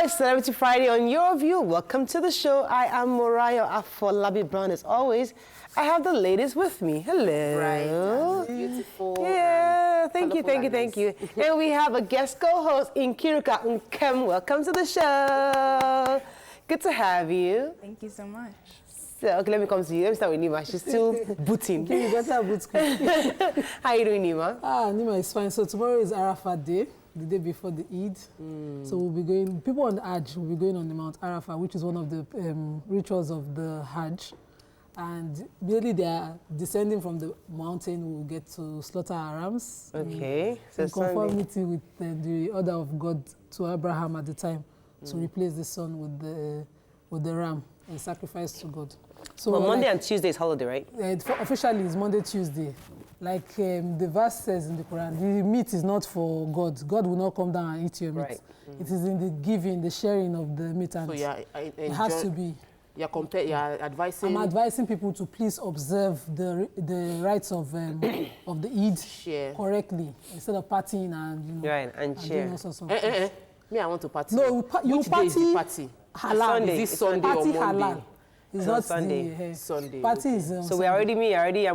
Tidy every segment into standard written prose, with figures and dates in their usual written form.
right, Celebrity Friday on Your View. Welcome to the show. I am Morayo Afolabi Brown. As always, I have the ladies with me. Hello. Right. Beautiful. Yeah, thank you. And we have a guest co-host, Nkiruka Nkem. Welcome to the show. Good to have you. Thank you so much. So, okay, let me come to you. Let me start with Nima. She's still booting. You better boot school. How you doing, Nima? Nima is fine. So tomorrow is Arafat Day, the day before the Eid. So we'll be going, people on the Hajj will be going on the Mount Arafat, which is one of the rituals of the Hajj. And really they are descending from the mountain, we'll get to slaughter our rams. Okay. In conformity with the order of God to Abraham at the time, to replace the son with the ram and sacrifice to God. So well, Monday and Tuesday is holiday, right? Officially, it's Monday, Tuesday. Like the verse says in the Quran, the meat is not for God. God will not come down and eat your meat. Right. It is in the giving, the sharing of the meat. And so it has to be. You're advising. I'm advising people to please observe the rights of the Eid correctly instead of partying and and share. Me, I want to party. No, you Which party. Day is the party? Halal. Sunday. Is this Sunday or Monday? Halal. It's not Sunday. Sunday. Party is so Sunday. I'm already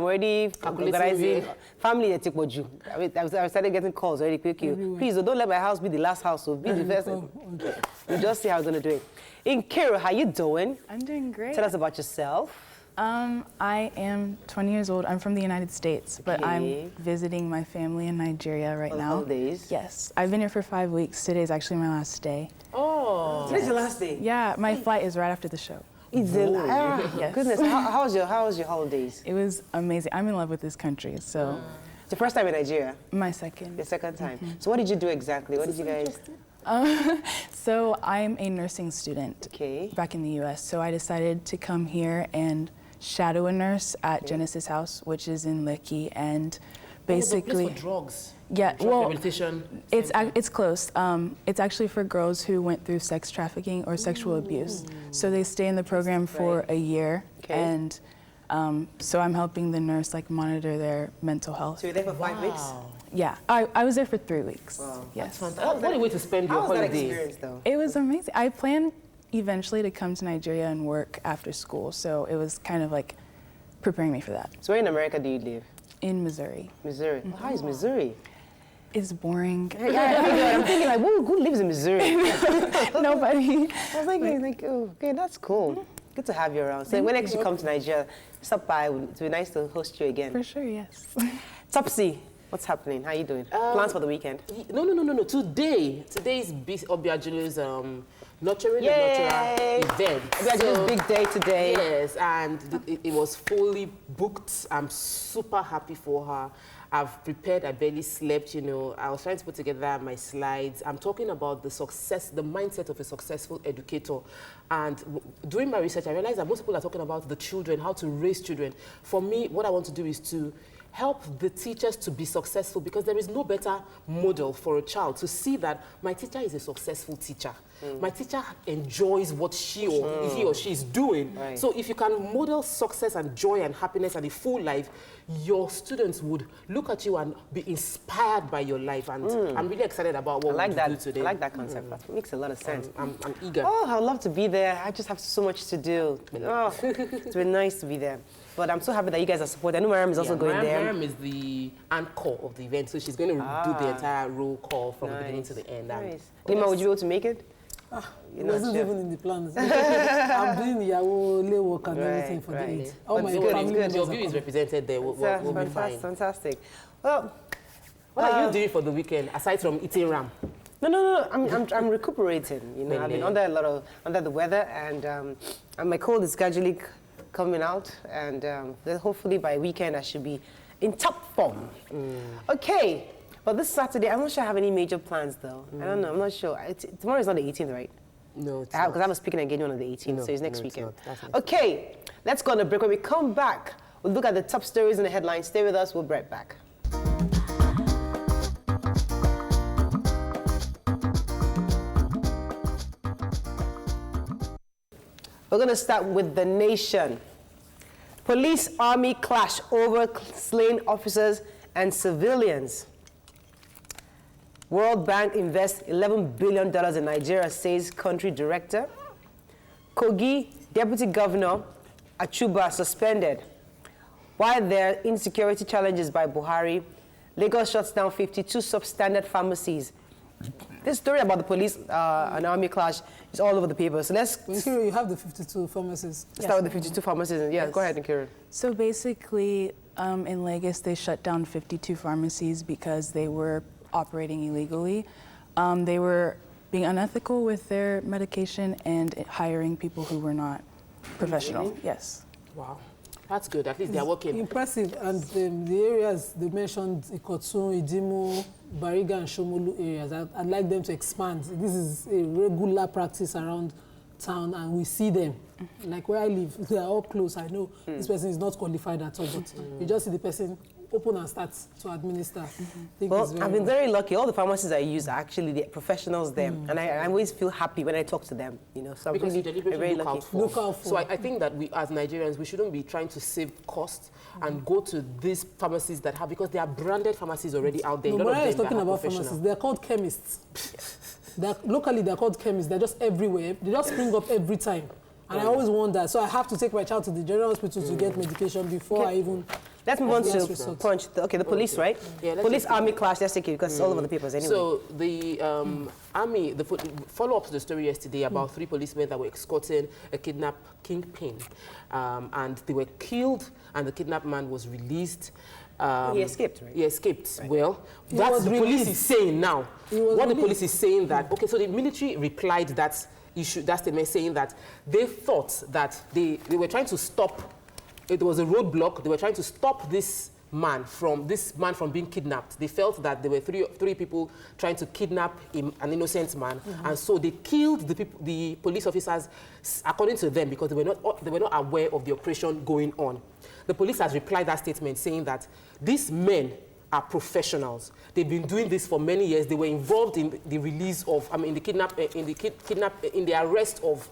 organizing family at Tikboju. I started getting calls already quickly. Please don't let my house be the last house. So be the first. Okay. We'll just see how we're gonna do it. Nkiru, how you doing? I'm doing great. Tell us about yourself. I am 20 years old. I'm from the United States, but I'm visiting my family in Nigeria right now. Holidays? Yes. I've been here for 5 weeks. Today's actually my last day. Oh. Today's your last day? Yeah, my flight is right after the show. It's yes. Goodness, how was your holidays? It was amazing. I'm in love with this country, so. It's your first time in Nigeria? My second. Your second time. So what did you do exactly? What did you guys? So I'm a nursing student back in the U.S., so I decided to come here and shadow a nurse at Genesis House, which is in Lekki, and basically for drugs. Yeah, well, it's close. It's actually for girls who went through sex trafficking or sexual abuse. So they stay in the program for a year, and so I'm helping the nurse monitor their mental health. So you're there for 5 weeks? Yeah, I was there for 3 weeks. Wow. Yes. That's fantastic. What a way to spend your holidays. How was that experience, though? It was amazing. I planned eventually to come to Nigeria and work after school, so it was kind of like preparing me for that. So where in America do you live? In Missouri. Missouri. Well, how is Missouri? It's boring. I'm thinking who lives in Missouri? Nobody. I was thinking oh, okay, that's cool. Good to have you around. So when next you come to Nigeria, stop by. It would be nice to host you again. For sure, yes. Topsy, what's happening? How are you doing? Plans for the weekend? No. Today is Obiajulu's nurturing and nurturer event. Obiajulu's big day today. Yes, and it was fully booked. I'm super happy for her. I've prepared, I barely slept, I was trying to put together my slides. I'm talking about the mindset of a successful educator. And during my research, I realized that most people are talking about the children, how to raise children. For me, what I want to do is to help the teachers to be successful, because there is no better model for a child to see that my teacher is a successful teacher. My teacher enjoys what he or she is doing. Right. So if you can model success and joy and happiness and a full life, your students would look at you and be inspired by your life. And I'm really excited about what we do today. I like that concept. It makes a lot of sense. I'm eager. Oh, I'd love to be there. I just have so much to do. Oh, it's been nice to be there. But I'm so happy that you guys are supporting. I know Mariam is also going there. Mariam is the anchor of the event, so she's going to do the entire roll call from the beginning to the end. Nice. Nima, would you be able to make it? It wasn't even in the plans. I'm doing Yahoo work and everything for the Eid. All my family members your view is represented there. We'll be fine. Fantastic. Well, what are you doing for the weekend aside from eating ram? No. I'm recuperating. I've been under the weather, and my cold is gradually coming out, and hopefully by weekend I should be in top form. Okay. But this Saturday, I'm not sure I have any major plans, though. I don't know. I'm not sure. Tomorrow is not the 18th, right? No, it's not. Because I have a speaking engagement on the 18th, so it's next weekend. Okay, let's go on a break. When we come back, we'll look at the top stories in the headlines. Stay with us. We'll be right back. We're going to start with The Nation. Police-army clash over slain officers and civilians. World Bank invests $11 billion in Nigeria, says country director. Kogi Deputy Governor Achuba suspended. While there are insecurity challenges by Buhari, Lagos shuts down 52 substandard pharmacies. This story about the police and army clash is all over the paper. So let's... Nkiru, you have the 52 pharmacies. Start with the 52 pharmacies. Yeah, go ahead, Nkiru. So basically, in Lagos, they shut down 52 pharmacies because they were operating illegally. They were being unethical with their medication and hiring people who were not professional. Really? Yes. Wow. That's good. At least they're working. Impressive. And the areas they mentioned, Ikotun, Idimu, Bariga, and Shomolu areas, I'd like them to expand. This is a regular practice around town, and we see them. Like where I live, they are all close. I know this person is not qualified at all, but you just see the person open and start to administer. Well, I've been very lucky. All the pharmacies I use are actually the professionals there, and I always feel happy when I talk to them. You know, so because I'm you really, very lucky. Look out for. So I think that we, as Nigerians, we shouldn't be trying to save costs and go to these pharmacies that have, because there are branded pharmacies already out there. No, Mariah is talking about pharmacies. They're called chemists. Locally, they're called chemists. They're just everywhere. They just spring up every time. And I always wonder, so I have to take my child to the general hospital to get medication before I even... Let's move on to Punch. The police, right? Yeah, police army clash, let's take it, because it's all over the papers anyway. So the army, the follow-up to the story yesterday about 3 policemen that were escorting a kidnapped kingpin. And they were killed, and the kidnapped man was released. He escaped, right? He escaped. Right. Well, that's the police is saying now. What the police is saying that, okay, so the military replied that issue, that statement, saying that they thought that they were trying to stop, it was a roadblock, they were trying to stop this man from being kidnapped. They felt that there were three people trying to kidnap an innocent man, and so they killed the police officers, according to them, because they were not aware of the operation going on. The police has replied that statement saying that these men are professionals. They've been doing this for many years. They were involved in the release of, in the arrest of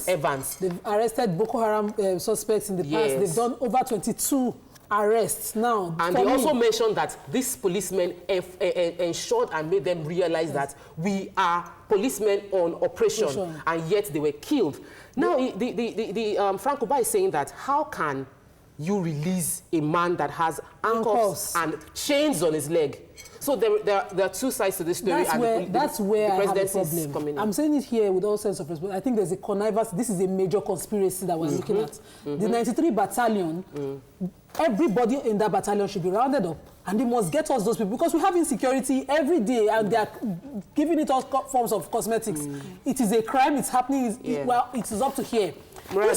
Evans. They've arrested Boko Haram suspects in the past. They've done over 22 arrests now. And they also mentioned that these policemen ensured and made them realize that we are policemen on operation, and yet they were killed. Now, Frank Uba is saying that how can you release a man that has handcuffs and chains on his leg? So there are 2 sides to this story. That's where I have a problem. Coming in. I'm saying it here with all sense of respect. I think there's a connivance. This is a major conspiracy that we're looking at. The 93 Battalion, everybody in that battalion should be rounded up, and they must get us those people, because we have insecurity every day, and they are giving it all forms of cosmetics. It is a crime. It's happening. Well, it is up to here. If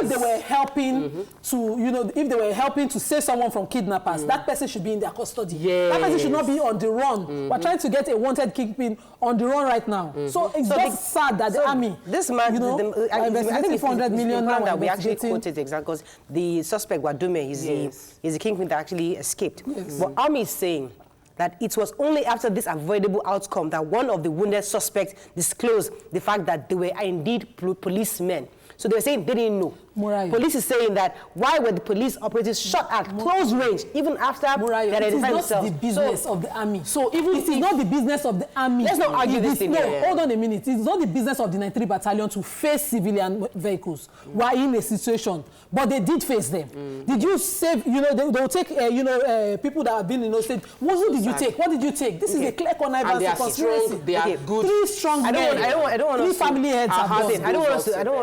they were helping to, if they were helping to save someone from kidnappers, that person should be in their custody. That person should not be on the run. We're trying to get a wanted kingpin on the run right now. So it's just sad that the army, this man, I think 400 million now that we actually quoted example, because the suspect Wadume, he's the kingpin that actually escaped. But army is saying that it was only after this avoidable outcome that one of the wounded suspects disclosed the fact that they were indeed policemen. So they were saying they didn't know. Muriah. Police is saying that why were the police operatives shot at close range even after Muriah, they identified themselves? It is not the business of the army. So even it is not the business of the army. Let's not argue this thing. No, hold on a minute. It is not the business of the 93 Battalion to face civilian vehicles. We are in a situation, but they did face them. Did you save? They'll take people that have been in those states. Who did you take? What did you take? This is a clear connivance. They are strong. They are good. 3 strong men. I don't want 3 family heads. I don't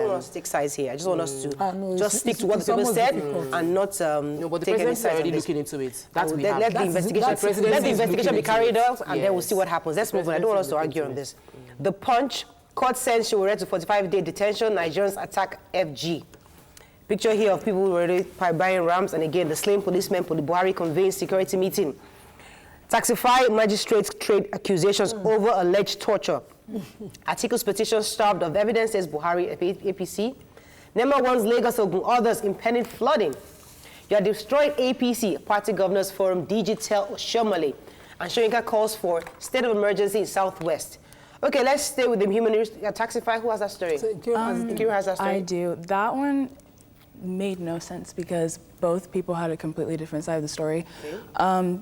want to take sides here. I just want us to just stick to what the people said and not but the take any president's sides. already looking into it. That's let the investigation be carried out, and then we'll see what happens. Let's move on. I don't want us to argue on this. The Punch, court sends Showore to 45-day detention. Nigerians attack FG. Picture here of people already buying rams, and again the slain policemen. Buhari convenes security meeting. Taxify magistrates trade accusations over alleged torture. Articles petition starved of evidence, says Buhari APC. Nema wants Lagos Ogun, others impending flooding. You are destroying APC, Party Governors Forum, DG tell Oshomole. And Shoyinka calls for state of emergency in Southwest. Okay, let's stay with the human Taxify. Who has that story? Nkiru has that story. I do. That one made no sense because both people had a completely different side of the story. Okay.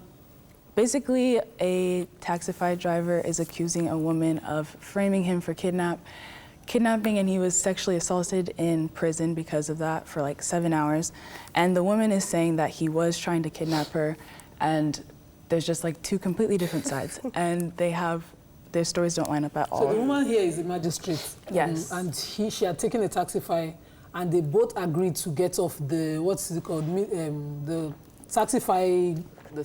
Basically, a Taxify driver is accusing a woman of framing him for kidnapping, and he was sexually assaulted in prison because of that for like 7 hours. And the woman is saying that he was trying to kidnap her, and there's just like two completely different sides, and their stories don't line up at all. So the woman here is a magistrate. Yes. And she had taken a Taxify, and they both agreed to get off the, what's it called, the Taxify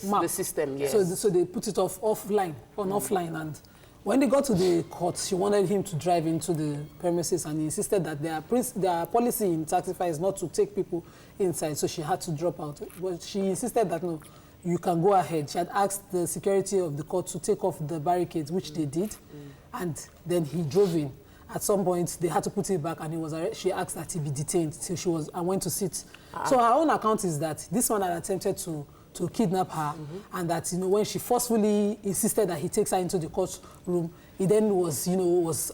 map. The system, yes. So they put it offline, and when they got to the court, she wanted him to drive into the premises, and he insisted that their policy in Taxify is not to take people inside, so she had to drop out. But she insisted that, no, you can go ahead. She had asked the security of the court to take off the barricades, which they did, and then he drove in. At some point, they had to put it back, and she asked that he be detained till I went to sit. So her own account is that this one had attempted to kidnap her, and that, when she forcefully insisted that he takes her into the courtroom, he then was,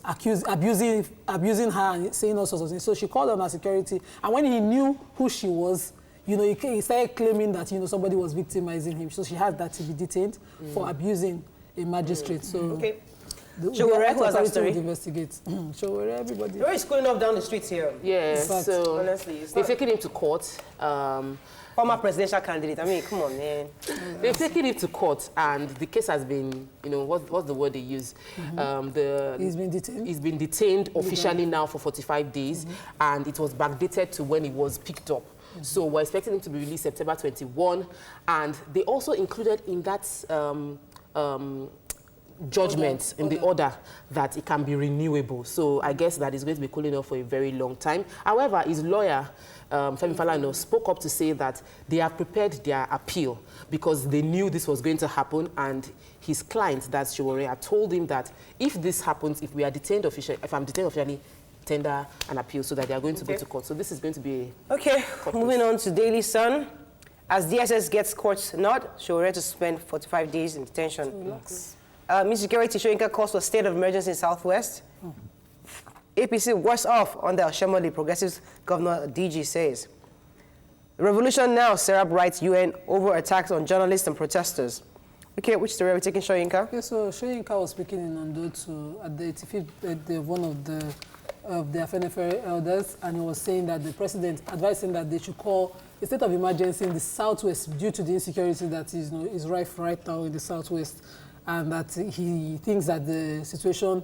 abusing her and saying all sorts of things. So she called on her security, and when he knew who she was, he started claiming that, somebody was victimizing him. So she had that to be detained for abusing a magistrate. So okay. Showore, who has that story? Investigate. Showore, everybody. Where is cooling off down the streets here? Yeah, so honestly, they've taken him to court. Former presidential candidate. I mean, come on, man. They've taken him to court, and the case has been, what's the word they use? He's been detained. He's been detained officially now for 45 days, and it was backdated to when he was picked up. So we're expecting him to be released September 21, and they also included in that judgment in the order that it can be renewable. So I guess that is going to be cooling off for a very long time. However, his lawyer, Femi Falana, spoke up to say that they have prepared their appeal because they knew this was going to happen, and his client, that's Showore, had told him that if this happens, if I'm detained officially, tender an appeal so that they are going to go to court. So this is going to be moving on to Daily Sun. As DSS gets court's nod, Showore to spend 45 days in detention. Insecurity Jim Iyke calls for state of emergency in Southwest. APC worse off under Oshomole, Progressive Governor DG says. Revolution now, Serap writes UN over attacks on journalists and protesters. Okay, which story are we taking, Jim Iyke? Okay, so Jim Iyke was speaking in Ondo at the 85th birthday of one of the Afenifere elders, and he was saying that the president advising that they should call a state of emergency in the Southwest due to the insecurity that is rife right now in the Southwest, and that he thinks that the situation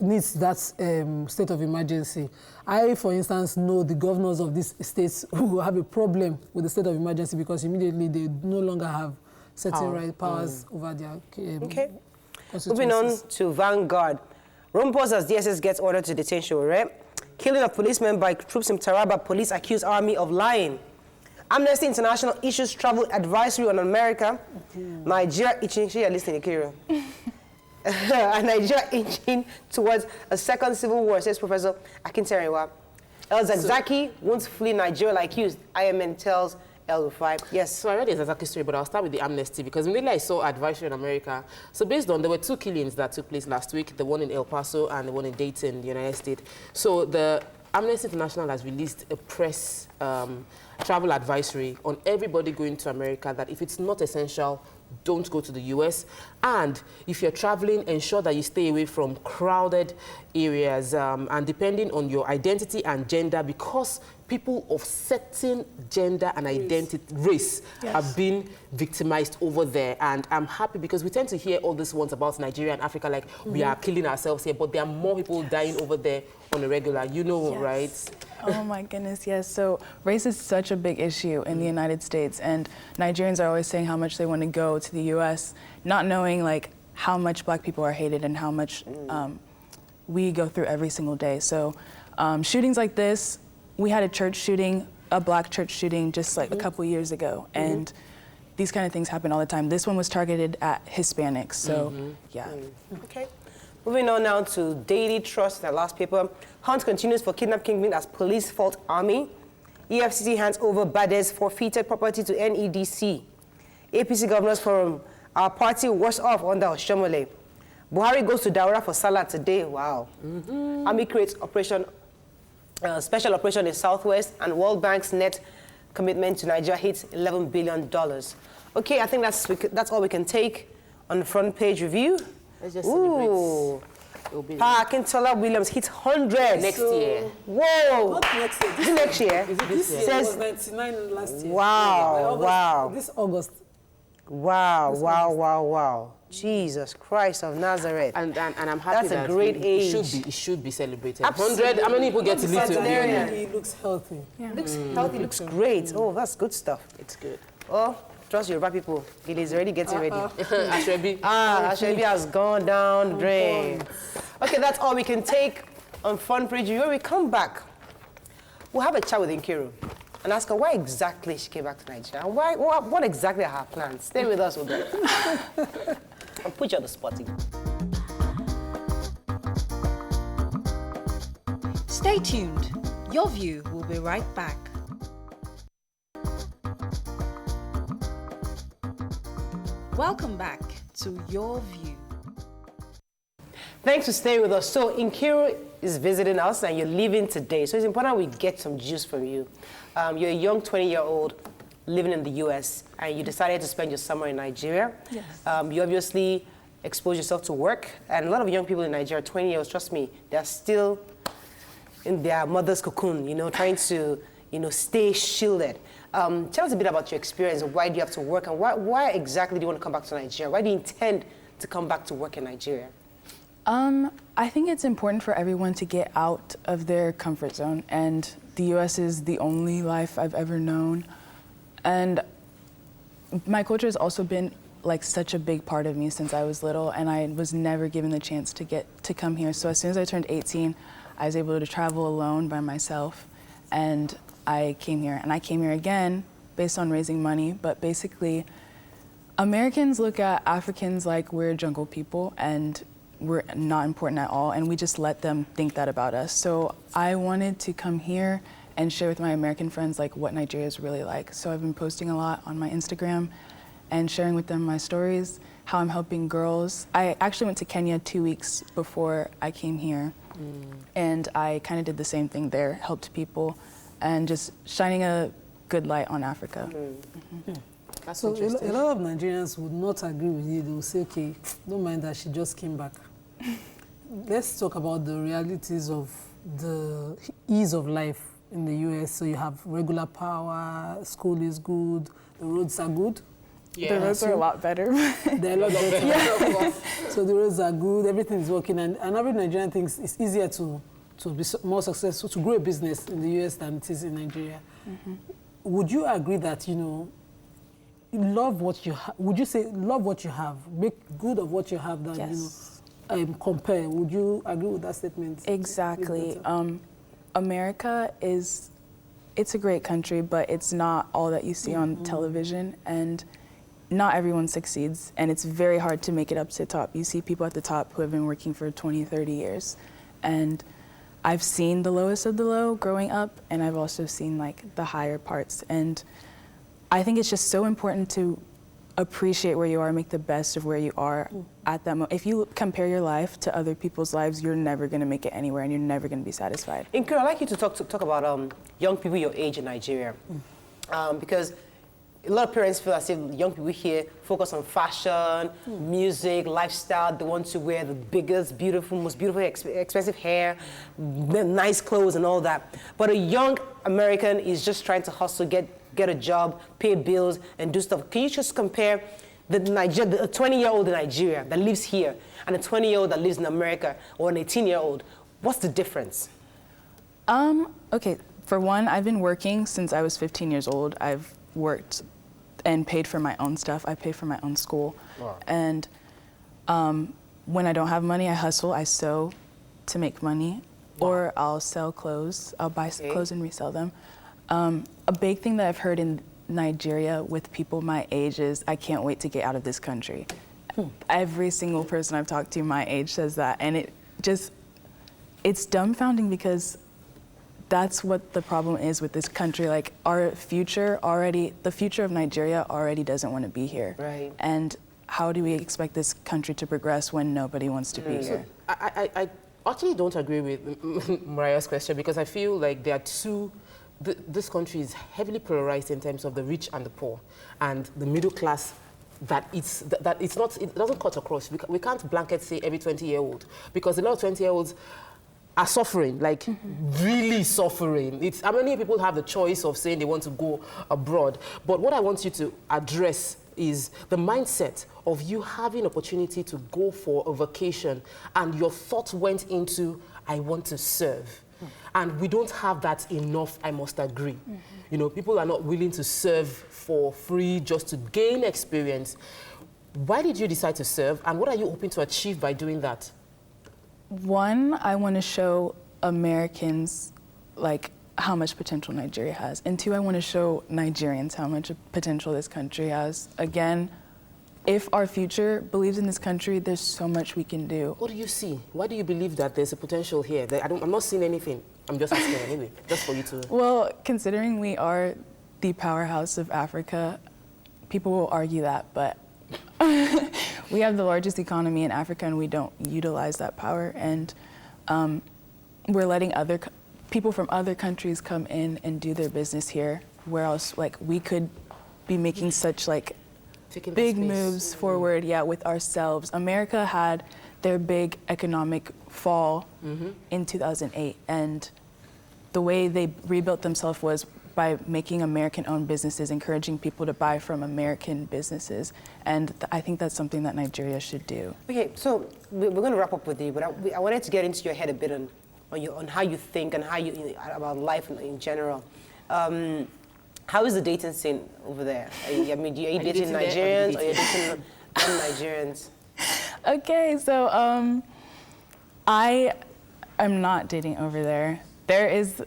needs that state of emergency. I, for instance, know the governors of these states who have a problem with the state of emergency because immediately they no longer have certain powers over their Okay. Moving on to Vanguard. Rumpos as DSS gets ordered to detain Showore. Killing of policemen by troops in Taraba. Police accuse army of lying. Amnesty International issues travel advisory on America. Nigeria itching, you're listening, Kira. Nigeria inching towards a second civil war, says Professor Akinterewa. El Zakzaki won't flee Nigeria like you, IMN tells El-Rufai. Yes. So I read the Zakzaki story, but I'll start with the amnesty because immediately I saw advisory in America. So based on, there were 2 killings that took place last week, the one in El Paso and the one in Dayton, the United States. So the Amnesty International has released a press travel advisory on everybody going to America that if it's not essential, don't go to the US. And if you're traveling, ensure that you stay away from crowded areas and depending on your identity and gender, because people of certain gender and identity, race, have been victimized over there. And I'm happy because we tend to hear all these ones about Nigeria and Africa, like we are killing ourselves here, but there are more people dying over there on a regular, right? Oh my goodness, yes. So race is such a big issue in the United States, and Nigerians are always saying how much they want to go to the US, not knowing like how much Black people are hated and how much we go through every single day. So shootings like this, we had a church shooting, a Black church shooting just like a couple years ago, and these kind of things happen all the time. This one was targeted at Hispanics, so yeah. Okay. Moving on now to Daily Trust, the last paper. Hunt continues for kidnap kingpin as police fault army. EFCC hands over Bade's forfeited property to NEDC. APC Governors Forum, our party worse off under Oshomole. Buhari goes to Daura for Salah today. Wow. Army creates special operation in Southwest, and World Bank's net commitment to Nigeria hits $11 billion. Okay, I think that's all we can take on the front page review. Let's just celebrate. Akintola Williams hit 100 next year. Whoa! Not next year. Is it next year? Is it This year Says, was 99 last year. Wow, wow. This August. Wow. Jesus Christ of Nazareth. And I'm happy That's a great age. It should be celebrated. Absolutely. 100, how many people get to live to be Centenarian. 100? He looks healthy. Yeah. Looks healthy, looks great. Oh, that's good stuff. It's good. Oh, trust Yoruba people. It is already getting ready. Ashwebi. Ashwebi has gone down the drain. Okay, that's all we can take on Fun Bridge. When we come back, we'll have a chat with Nkiru and ask her why exactly she came back to Nigeria and what exactly are her plans. Stay with us, Odo. I'll put you on the spot again. Stay tuned. Your View will be right back. Welcome back to Your View. Thanks for staying with us. So Nkiru is visiting us and you're leaving today. So it's important we get some juice from you. You're a young 20-year-old living in the US and you decided to spend your summer in Nigeria. Yes. You obviously exposed yourself to work, and a lot of young people in Nigeria, 20 years, trust me, they're still in their mother's cocoon, trying to, stay shielded. Tell us a bit about your experience. Why do you have to work, and why exactly do you want to come back to Nigeria? Why do you intend to come back to work in Nigeria? I think it's important for everyone to get out of their comfort zone, and the US is the only life I've ever known. And my culture has also been like such a big part of me since I was little, and I was never given the chance to come here. So as soon as I turned 18, I was able to travel alone by myself, and I came here. And I came here again based on raising money, but basically Americans look at Africans like we're jungle people and we're not important at all, and we just let them think that about us. So I wanted to come here and share with my American friends like what Nigeria is really like. So I've been posting a lot on my Instagram and sharing with them my stories, how I'm helping girls. I actually went to Kenya 2 weeks before I came here, and I kind of did the same thing there, helped people, and just shining a good light on Africa. That's So interesting. a lot of Nigerians would not agree with you. They will say, okay, don't mind that she just came back. Let's talk about the realities of the ease of life in the US. So you have regular power, school is good, the roads are good. The roads are a lot better. They're a lot better. So the roads are good, everything is working, and every Nigerian thinks it's easier to be more successful, to grow a business in the US than it is in Nigeria. Would you agree that, love what you have? Would you say love what you have, make good of what you have than, Yes. compare? Would you agree with that statement? Exactly. America it's a great country, but it's not all that you see on television, and not everyone succeeds, and it's very hard to make it up to the top. You see people at the top who have been working for 20, 30 years, and I've seen the lowest of the low growing up, and I've also seen like the higher parts, and I think it's just so important to appreciate where you are, make the best of where you are at that moment. If you compare your life to other people's lives, you're never going to make it anywhere, and you're never going to be satisfied. Nkiru, I'd like you to talk about young people your age in Nigeria, because a lot of parents feel as if young people here focus on fashion, music, lifestyle. They want to wear the biggest, most beautiful, expensive hair, nice clothes, and all that. But a young American is just trying to hustle, get a job, pay bills, and do stuff. Can you just compare the 20-year-old in Nigeria that lives here and a 20-year-old that lives in America, or an 18-year-old? What's the difference? Okay, for one, I've been working since I was 15 years old. I've worked and paid for my own stuff. I pay for my own school. Wow. And when I don't have money, I hustle, I sew to make money, or I'll sell clothes. I'll buy clothes and resell them. A big thing that I've heard in Nigeria with people my age is, I can't wait to get out of this country. Every single person I've talked to my age says that, and it's dumbfounding, because that's what the problem is with this country. Like, the future of Nigeria already doesn't want to be here. Right. And how do we expect this country to progress when nobody wants to be here? I actually don't agree with Mariah's question, because I feel like there are two this country is heavily polarized in terms of the rich and the poor, and the middle class. It doesn't cut across. We can't blanket say every 20-year-old, because a lot of 20-year-olds are suffering, like really suffering. How many people have the choice of saying they want to go abroad? But what I want you to address is the mindset of you having opportunity to go for a vacation and your thought went into, I want to serve. And we don't have that enough, I must agree. You know, people are not willing to serve for free just to gain experience. Why did you decide to serve, and what are you hoping to achieve by doing that? One, I want to show Americans like how much potential Nigeria has. And two, I want to show Nigerians how much potential this country has. Again, if our future believes in this country, there's so much we can do. What do you see? Why do you believe that there's a potential here? I'm not seeing anything. I'm just asking anyway, just for you to... Well, considering we are the powerhouse of Africa, people will argue that, but we have the largest economy in Africa and we don't utilize that power. And we're letting people from other countries come in and do their business here, where else like we could be making such like big moves forward, with ourselves. America had their big economic fall in 2008, and the way they rebuilt themselves was by making American-owned businesses, encouraging people to buy from American businesses, and I think that's something that Nigeria should do. Okay, so we're going to wrap up with you, but I wanted to get into your head a bit on how you think and how you about life in general. How is the dating scene over there? Are you dating Nigerians or are you dating non-Nigerians? Okay, so I am not dating over there. There is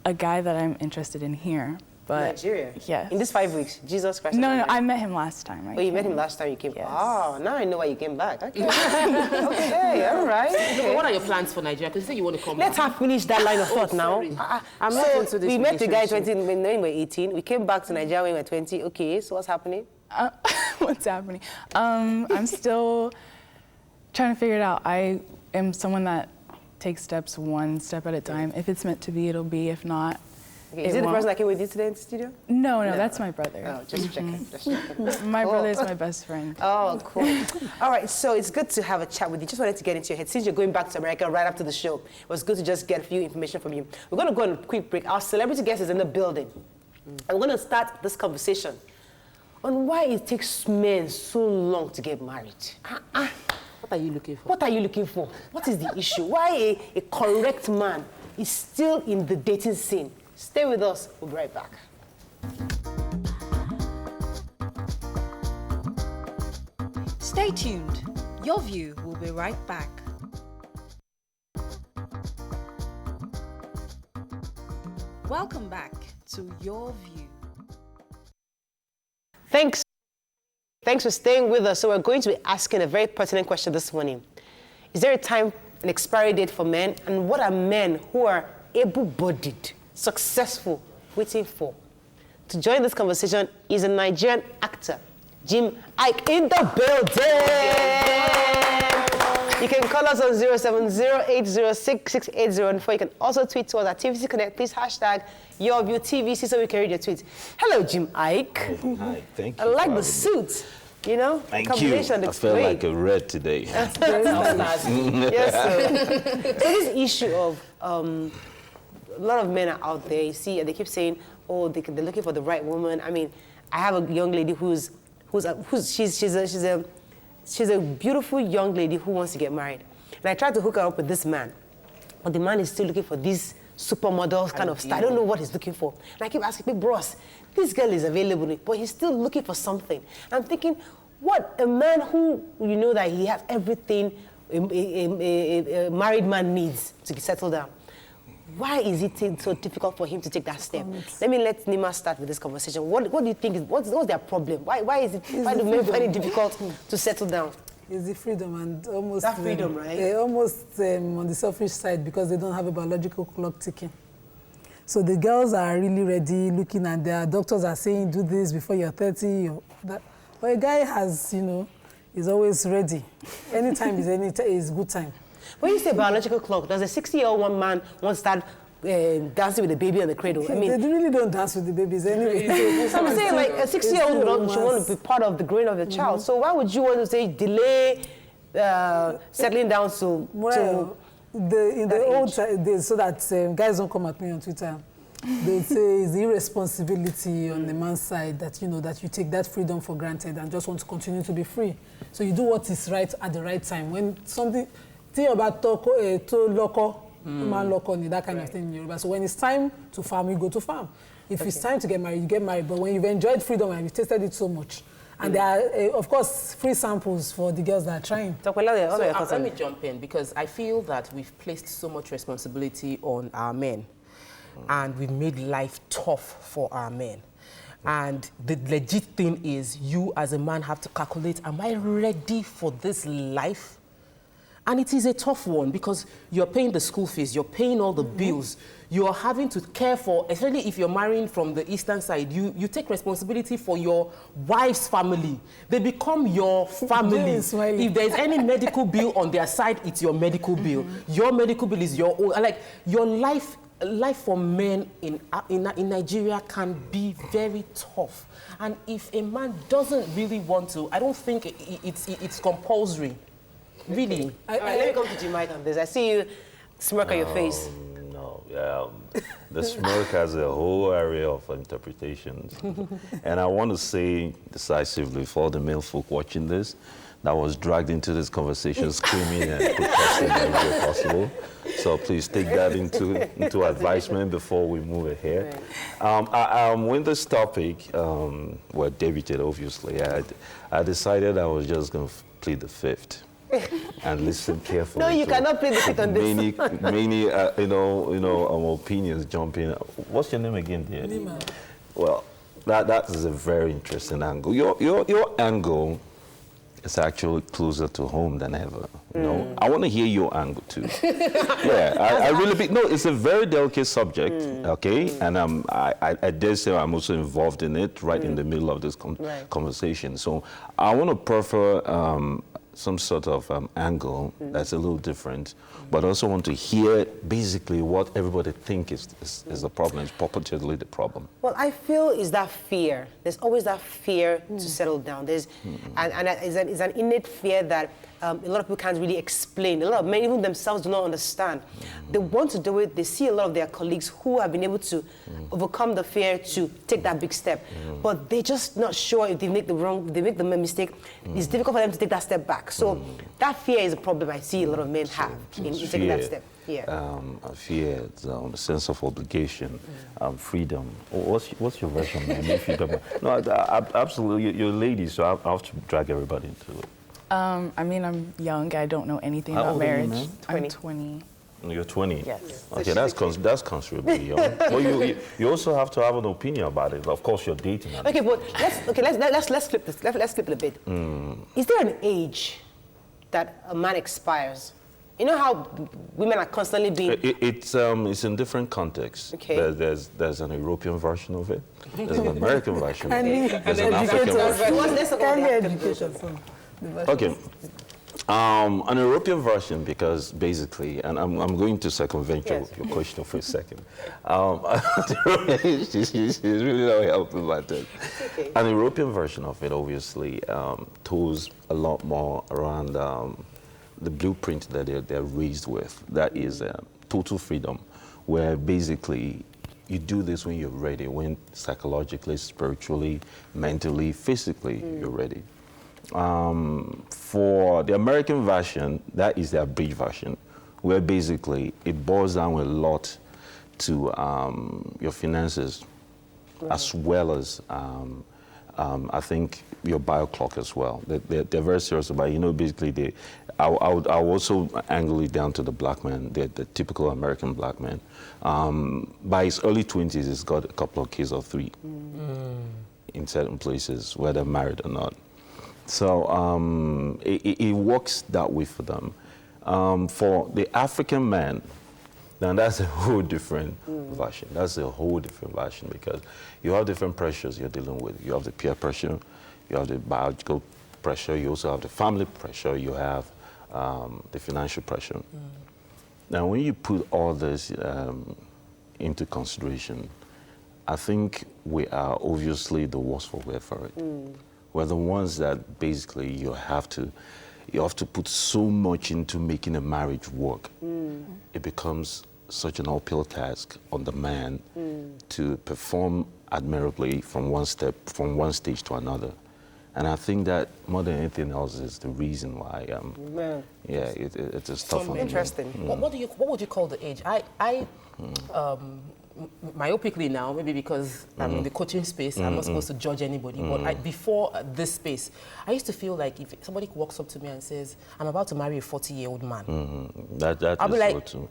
a guy that I'm interested in here, but Nigeria? Yes. In this 5 weeks, Jesus Christ. No, I met him last time. You met him last time you came? Yes. Oh, now I know why you came back. Okay. Okay, all right. Okay. What are your plans for Nigeria? Because you say you want to come Let's back. have finished that line of thought now. I'm not into this. We met the guy when we were 18. We came back to Nigeria when we were 20. Okay, so what's happening? What's happening? I'm still trying to figure it out. I am someone that takes steps one step at a time. If it's meant to be, it'll be. If not, is it the person that came with you today in the studio? No, that's my brother. Oh, just checking. Just checking. My brother is my best friend. Oh, cool. All right, so it's good to have a chat with you. Just wanted to get into your head. Since you're going back to America right after the show, it was good to just get a few information from you. We're going to go on a quick break. Our celebrity guest is in the building. And we're going to start this conversation on why it takes men so long to get married. What are you looking for? What are you looking for? What is the issue? Why a correct man is still in the dating scene? Stay with us. We'll be right back. Stay tuned. Your View will be right back. Welcome back to Your View. Thanks for staying with us. So we're going to be asking a very pertinent question this morning. Is there a time, an expiry date for men? And what are men who are able-bodied, successful, waiting for? To join this conversation is a Nigerian actor, Jim Iyke, in the building. You can call us on 070-806-6804. You can also tweet to us at TVC Connect. Please hashtag YourViewTVC so we can read your tweets. Hello, Jim Iyke. Oh, hi, thank you. I like the suit. You know, thank combination you. I felt like a red today. That's very nice. Yes, so this issue of a lot of men are out there. You see, they keep saying, "Oh, they're looking for the right woman." I mean, I have a young lady she's a beautiful young lady who wants to get married, and I tried to hook her up with this man, but the man is still looking for this supermodel kind of style. I don't know what he's looking for, and I keep asking, "Big bros, this girl is available, but he's still looking for something." I'm thinking, what a man who you know that he has everything a married man needs to settle down. Why is it so difficult for him to take that step? Let Nima start with this conversation. What do you think is what's their problem? Why do men find it difficult to settle down? It's the freedom and almost that freedom, right? They're almost on the selfish side because they don't have a biological clock ticking. So the girls are really ready, looking, and their doctors are saying, "Do this before you're 30." Or that. But a guy has, is always ready. Anytime is good time. When you say biological clock, does a 60-year-old man want to start dancing with the baby on the cradle. I mean, they really don't dance with the babies anyway. I'm saying like a 60-year-old should want to be part of the growing of the child. So why would you want to say delay settling down to in the old days, so that guys don't come at me on Twitter, they say it's the irresponsibility on the man's side that, you know, that you take that freedom for granted and just want to continue to be free. So you do what is right at the right time. When something, think about local, man local, that kind of thing in Yoruba. So when it's time to farm, you go to farm. If it's time to get married, you get married. But when you've enjoyed freedom and you've tasted it so much, and there are, of course, free samples for the girls that are trying. So let me jump in, because I feel that we've placed so much responsibility on our men, and we've made life tough for our men. And the legit thing is, you as a man have to calculate, am I ready for this life? And it is a tough one, because you're paying the school fees, you're paying all the bills, you're having to care for, especially if you're marrying from the eastern side, you take responsibility for your wife's family. They become your family. If there's any medical bill on their side, it's your medical bill. Your medical bill is your own. Like, your life for men in Nigeria can be very tough. And if a man doesn't really want to, I don't think it's compulsory. Really? All right, let me come to Jim Iyke on this. I see you smirk on your face. No, the smirk has a whole area of interpretations. And I want to say decisively for all the male folk watching this, that was dragged into this conversation screaming and protesting everywhere possible. So please take that into advisement before we move ahead. When this topic were debated, obviously, I decided I was just going to plead the fifth. And listen carefully. No, you cannot play the fifth on this. Many opinions jump in. What's your name again, dear? Nima. Well, that is a very interesting angle. Your angle is actually closer to home than ever. You know, I want to hear your angle too. Yeah, I really no. It's a very delicate subject, okay, and I dare say I'm also involved in it right in the middle of this conversation. So I want to prefer some sort of angle that's a little different, but also want to hear basically what everybody thinks is the problem, is purportedly the problem. Well, I feel is that fear. There's always that fear to settle down. There's, and it's an innate fear that a lot of people can't really explain. A lot of men, even themselves, do not understand. They want to do it. They see a lot of their colleagues who have been able to overcome the fear to take that big step, but they're just not sure if they make the mistake. It's difficult for them to take that step back. So that fear is a problem I see a lot of men have in taking that step. Yeah. Fear, the sense of obligation, freedom. What's your version, man? If you don't, no, absolutely. You're a lady, so I have to drag everybody into it. I mean, I'm young. I don't know anything How about old are you, marriage. ma'am? I'm 20. You're 20? Yes. Okay, that's considerably young. Well, you also have to have an opinion about it. Of course, you're dating. Okay, but let's flip this. Let's flip it a bit. Is there an age that a man expires? You know how women are constantly being... It's in different contexts. Okay. There's an European version of it. There's an American version of it. There's an African version. Okay. An European version, because basically, and I'm going to circumvent your question for a second. She's really not helping about that. Okay. An European version of it, obviously, toes a lot more around the blueprint that they're raised with. That is total freedom, where basically you do this when you're ready, when psychologically, spiritually, mentally, physically, you're ready. For the American version, that is the abridged version, where basically it boils down a lot to your finances, as well as I think your bio clock as well. They're very serious about it. You know, basically, I'll also angle it down to the black man, the typical American black man. By his early 20s, he's got a couple of kids or three in certain places, whether married or not. So it works that way for them. For the African man, then that's a whole different version. That's a whole different version, because you have different pressures you're dealing with. You have the peer pressure, you have the biological pressure, you also have the family pressure, you have the financial pressure. Now, when you put all this into consideration, I think we are obviously the worse for wear for it. We're the ones that basically you have to put so much into making a marriage work. It becomes such an uphill task on the man to perform admirably from one stage to another. And I think that more than anything else is the reason why, it is tough on Interesting. What would you call the age? Myopically now, maybe because I'm in the coaching space, I'm not supposed to judge anybody, but before this space, I used to feel like if somebody walks up to me and says, I'm about to marry a 40-year-old man, I'll be like, too.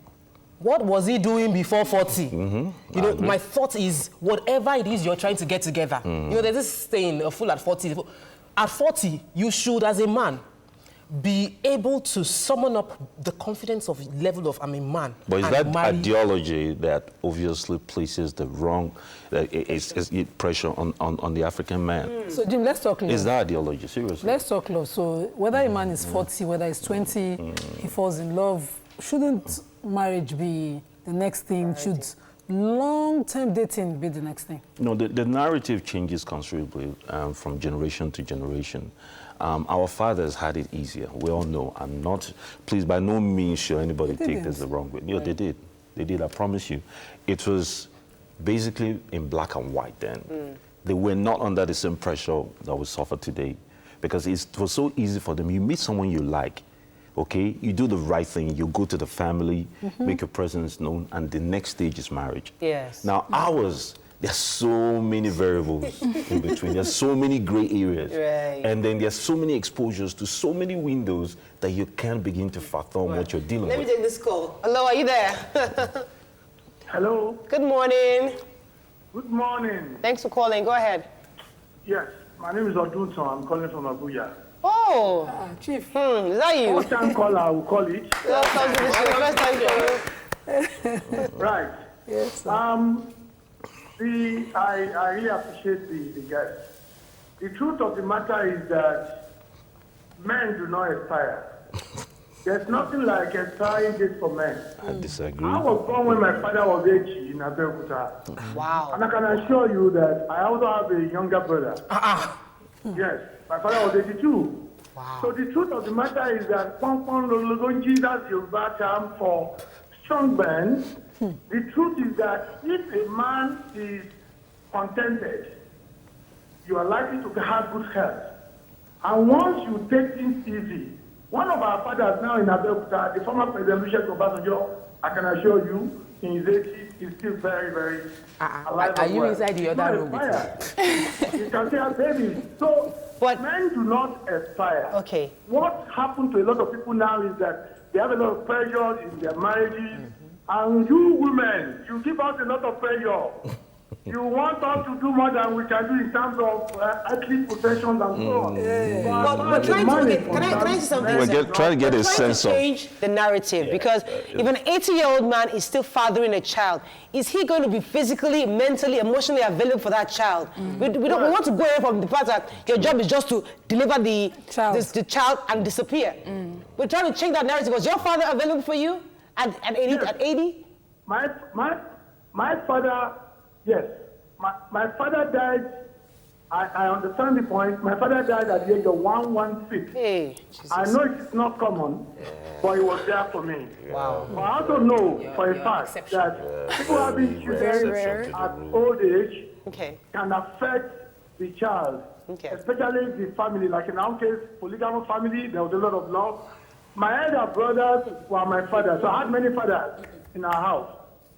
What was he doing before 40? You know, my thought is, whatever it is you're trying to get together, you know, there's this saying, a fool at 40. At 40, you should, as a man, be able to summon up the confidence of level of I'm a man. But is that ideology that obviously places the wrong pressure on the African man? So Jim, let's talk. Is that ideology, seriously? Let's talk close. So whether a man is 40, whether he's 20, he falls in love, shouldn't marriage be the next thing? Should long-term dating be the next thing? No, the narrative changes considerably from generation to generation. Our fathers had it easier. We all know. I'm not, please, by no means should anybody take this the wrong way. No, they did. They did, I promise you. It was basically in black and white then. They were not under the same pressure that we suffer today, because it was so easy for them. You meet someone you like, okay? You do the right thing. You go to the family, make your presence known, and the next stage is marriage. Yes. Now, ours, there's so many variables in between. There's so many gray areas. Right. And then there's so many exposures to so many windows that you can't begin to fathom what you're dealing with. Let me take this call. Hello, are you there? Hello. Good morning. Good morning. Thanks for calling. Go ahead. Yes, my name is Odunton. I'm calling from Abuja. Oh, Chief. is that you? First time caller, I will call it. Welcome to the show. First time caller. Right. Yes, sir. I really appreciate the guest. The truth of the matter is that men do not aspire. There's nothing like aspiring date for men. I disagree. I was born when my father was 80 in Abeokuta. Wow. And I can assure you that I also have a younger brother. Yes, my father was 82. Wow. So the truth of the matter is that Pongpong Lologonji, that's Yoruba term for strong man. The truth is that if a man is contented, you are likely to have good health. And once you take things easy, one of our fathers now in Abeokuta, the former President Olusegun Obasanjo, I can assure you, in his 80s, is still very, very alive. Are you inside the other room with me? You can say, baby. So, but men do not aspire. Okay. What happened to a lot of people now is that they have a lot of pressure in their marriages. And you women, you give us a lot of pressure. You want us to do more than we can do in terms of athlete possessions and so on. But trying to can I say something? We're trying to get a sense of change the narrative, because if an 80-year-old man is still fathering a child, is he going to be physically, mentally, emotionally available for that child? We want to go away from the fact that your job is just to deliver the child and disappear. We're trying to change that narrative. Was your father available for you at 80? Yes. At 80? My father. Yes, my father died. I understand the point. My father died at the age of 116. Hey, I know it's not common, but he was there for me. Wow. But I also know for a fact that people having children at old age can affect the child, especially the family. Like in our case, polygamous family, there was a lot of love. My elder brothers were my father, so I had many fathers in our house.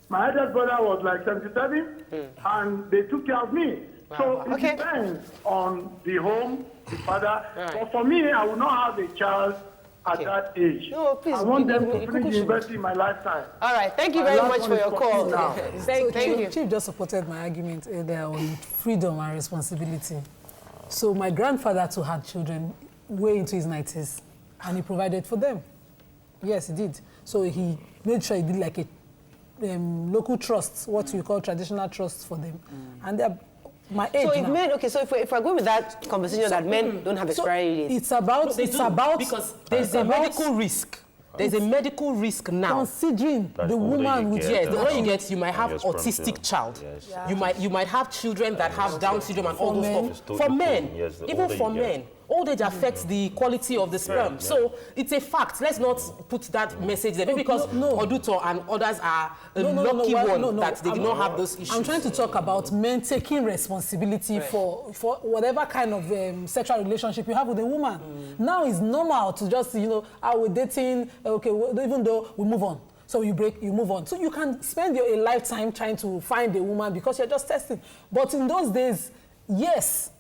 My eldest brother was like 77, and they took care of me. Wow. So it depends on the home, the father. Right. But for me, I would not have a child at that age. No, please, I want them to finish university in my lifetime. All right, thank you very much for your call. Thank you. Chief just supported my argument earlier on freedom and responsibility. So my grandfather too had children way into his 90s, and he provided for them. Yes, he did. So he made sure he did like a local trusts, what we call traditional trusts for them. And they're my age so if now. men, so if I go with that conversation that men don't have expiry dates. It's about, because there's a medical risk There's a medical risk now. Considering the woman with the older you get, you might have autistic child. Yes. Yeah. You might have children that have Down syndrome and all those stuff. For men, even for men, old age affects the quality of the sperm. Yeah. So it's a fact. Let's not put that message there because Oduto and others are lucky that they do not have those issues. I'm trying to talk about men taking responsibility for whatever kind of sexual relationship you have with a woman. Now it's normal to just, we're dating, okay, even though we move on. So you break, you move on. So you can spend a lifetime trying to find a woman because you're just testing. But in those days, yes,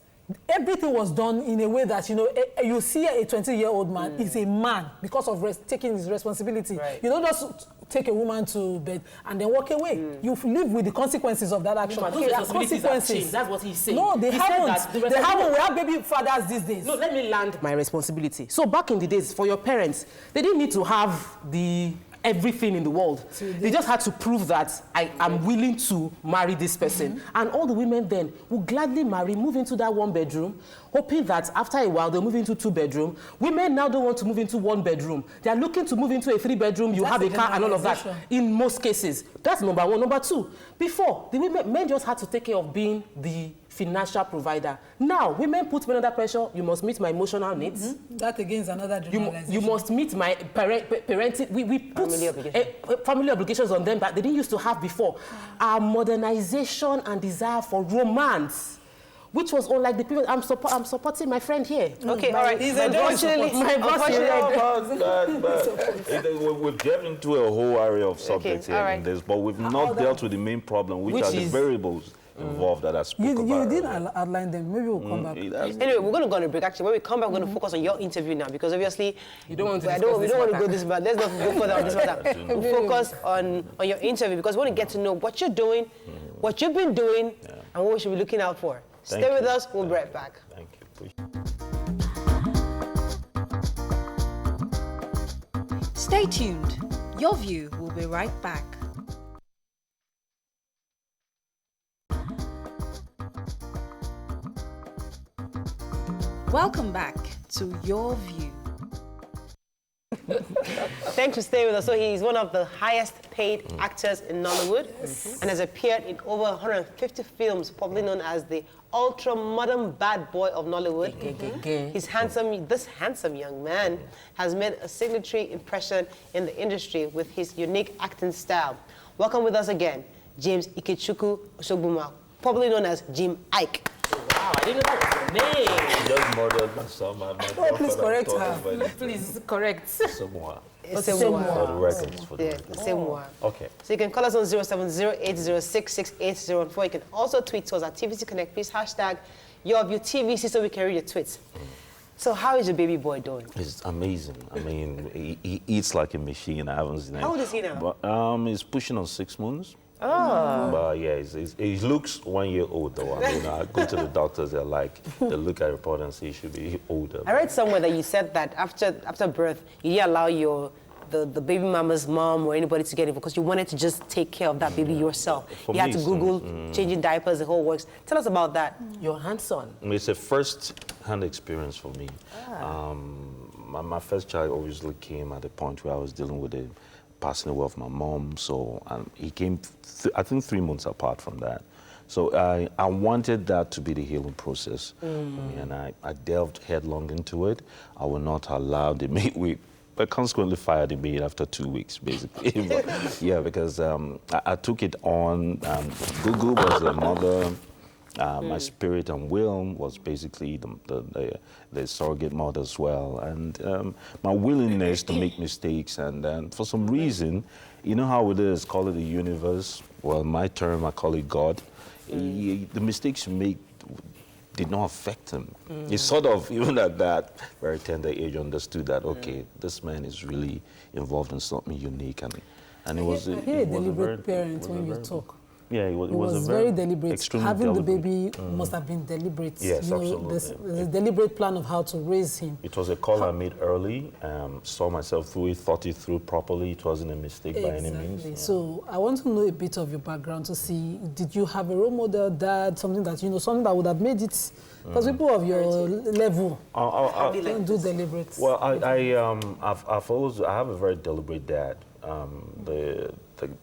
everything was done in a way that, you see a 20-year-old man is a man because of taking his responsibility. Right. You don't just take a woman to bed and then walk away. You live with the consequences of that action. Okay, there are consequences. That's what he's saying. No, they haven't. They haven't. We have baby fathers these days. No, let me land my responsibility. So back in the days, for your parents, they didn't need to have everything in the world. They just had to prove that I am willing to marry this person. And all the women then will gladly marry, move into that 1-bedroom, hoping that after a while they'll move into 2-bedroom. Women now don't want to move into 1-bedroom. They are looking to move into a 3-bedroom, you have a car and all of that. In most cases. That's number one. Number two, before, the men just had to take care of being the financial provider. Now, women put me under pressure. You must meet my emotional needs. That again is another generalization. You must meet my parenting. We put family obligations on them that they didn't used to have before. Our modernization and desire for romance, which was unlike the previous. I'm supporting my friend here. Okay, all right. Unfortunately, my boss we've delved into a whole area of subjects here in this, but we've not dealt with the main problem, which are the variables involved that I spoke about. You didn't outline them. Maybe we'll come back. Anyway, we're going to go on a break. Actually, when we come back, we're going to focus on your interview now because obviously we don't want to go this matter. Let's not go further on this matter. We'll focus on your interview because we want to get to know what you're doing, what you've been doing, and what we should be looking out for. Stay with us. We'll be right back. Thank you. Stay tuned. Your View will be right back. Welcome back to Your View. Thanks for staying with us. So he's one of the highest paid actors in Nollywood and has appeared in over 150 films, probably known as the ultra-modern bad boy of Nollywood. This handsome young man has made a signatory impression in the industry with his unique acting style. Welcome with us again, James Iyke Osogbuma, probably known as Jim Iyke. Wow, I didn't know that was your name. Just murdered my son, my please correct her. Please correct. Somewhere. For the records. Okay. So you can call us on 070-806-6804. You can also tweet to us at TVC Connect. Please hashtag YourViewTVC so we can read your tweets. So how is your baby boy doing? It's amazing. I mean, he eats like a machine. I haven't seen him. How old is he now? But, he's pushing on 6 months. Oh. But yeah, he looks 1 year old though. I mean, I go to the doctors, they look at the report and say he should be older. I read somewhere that you said that after birth, you didn't allow the baby mama's mom or anybody to get it because you wanted to just take care of that baby yourself. You had to Google changing diapers, the whole works. Tell us about that. Your hands-on. It's a first-hand experience for me. My first child obviously came at a point where I was dealing with the passing away of my mom, so he came, I think 3 months apart from that. So I wanted that to be the healing process for me, and I delved headlong into it. I will not allow the maid, I consequently fired the maid after 2 weeks, basically. But, yeah, because I took it on. Google was the mother. My spirit and will was basically the surrogate mother as well, and my willingness to make mistakes, and for some reason, you know how it is, call it the universe, well, my term, I call it God. The mistakes you make did not affect him. He sort of, even at that very tender age, understood that, okay, this man is really involved in something unique, and it was a deliberate parent when you talk. Yeah, it was a very deliberate. Having deliberate. the baby must have been deliberate. Yes, absolutely. There's a deliberate plan of how to raise him. It was a call I made early, saw myself through it, thought it through properly. It wasn't a mistake by any means. Yeah. So I want to know a bit of your background to see, did you have a role model, dad, something that, something that would have made it, because people of your level don't do deliberate. Well, I have a very deliberate dad.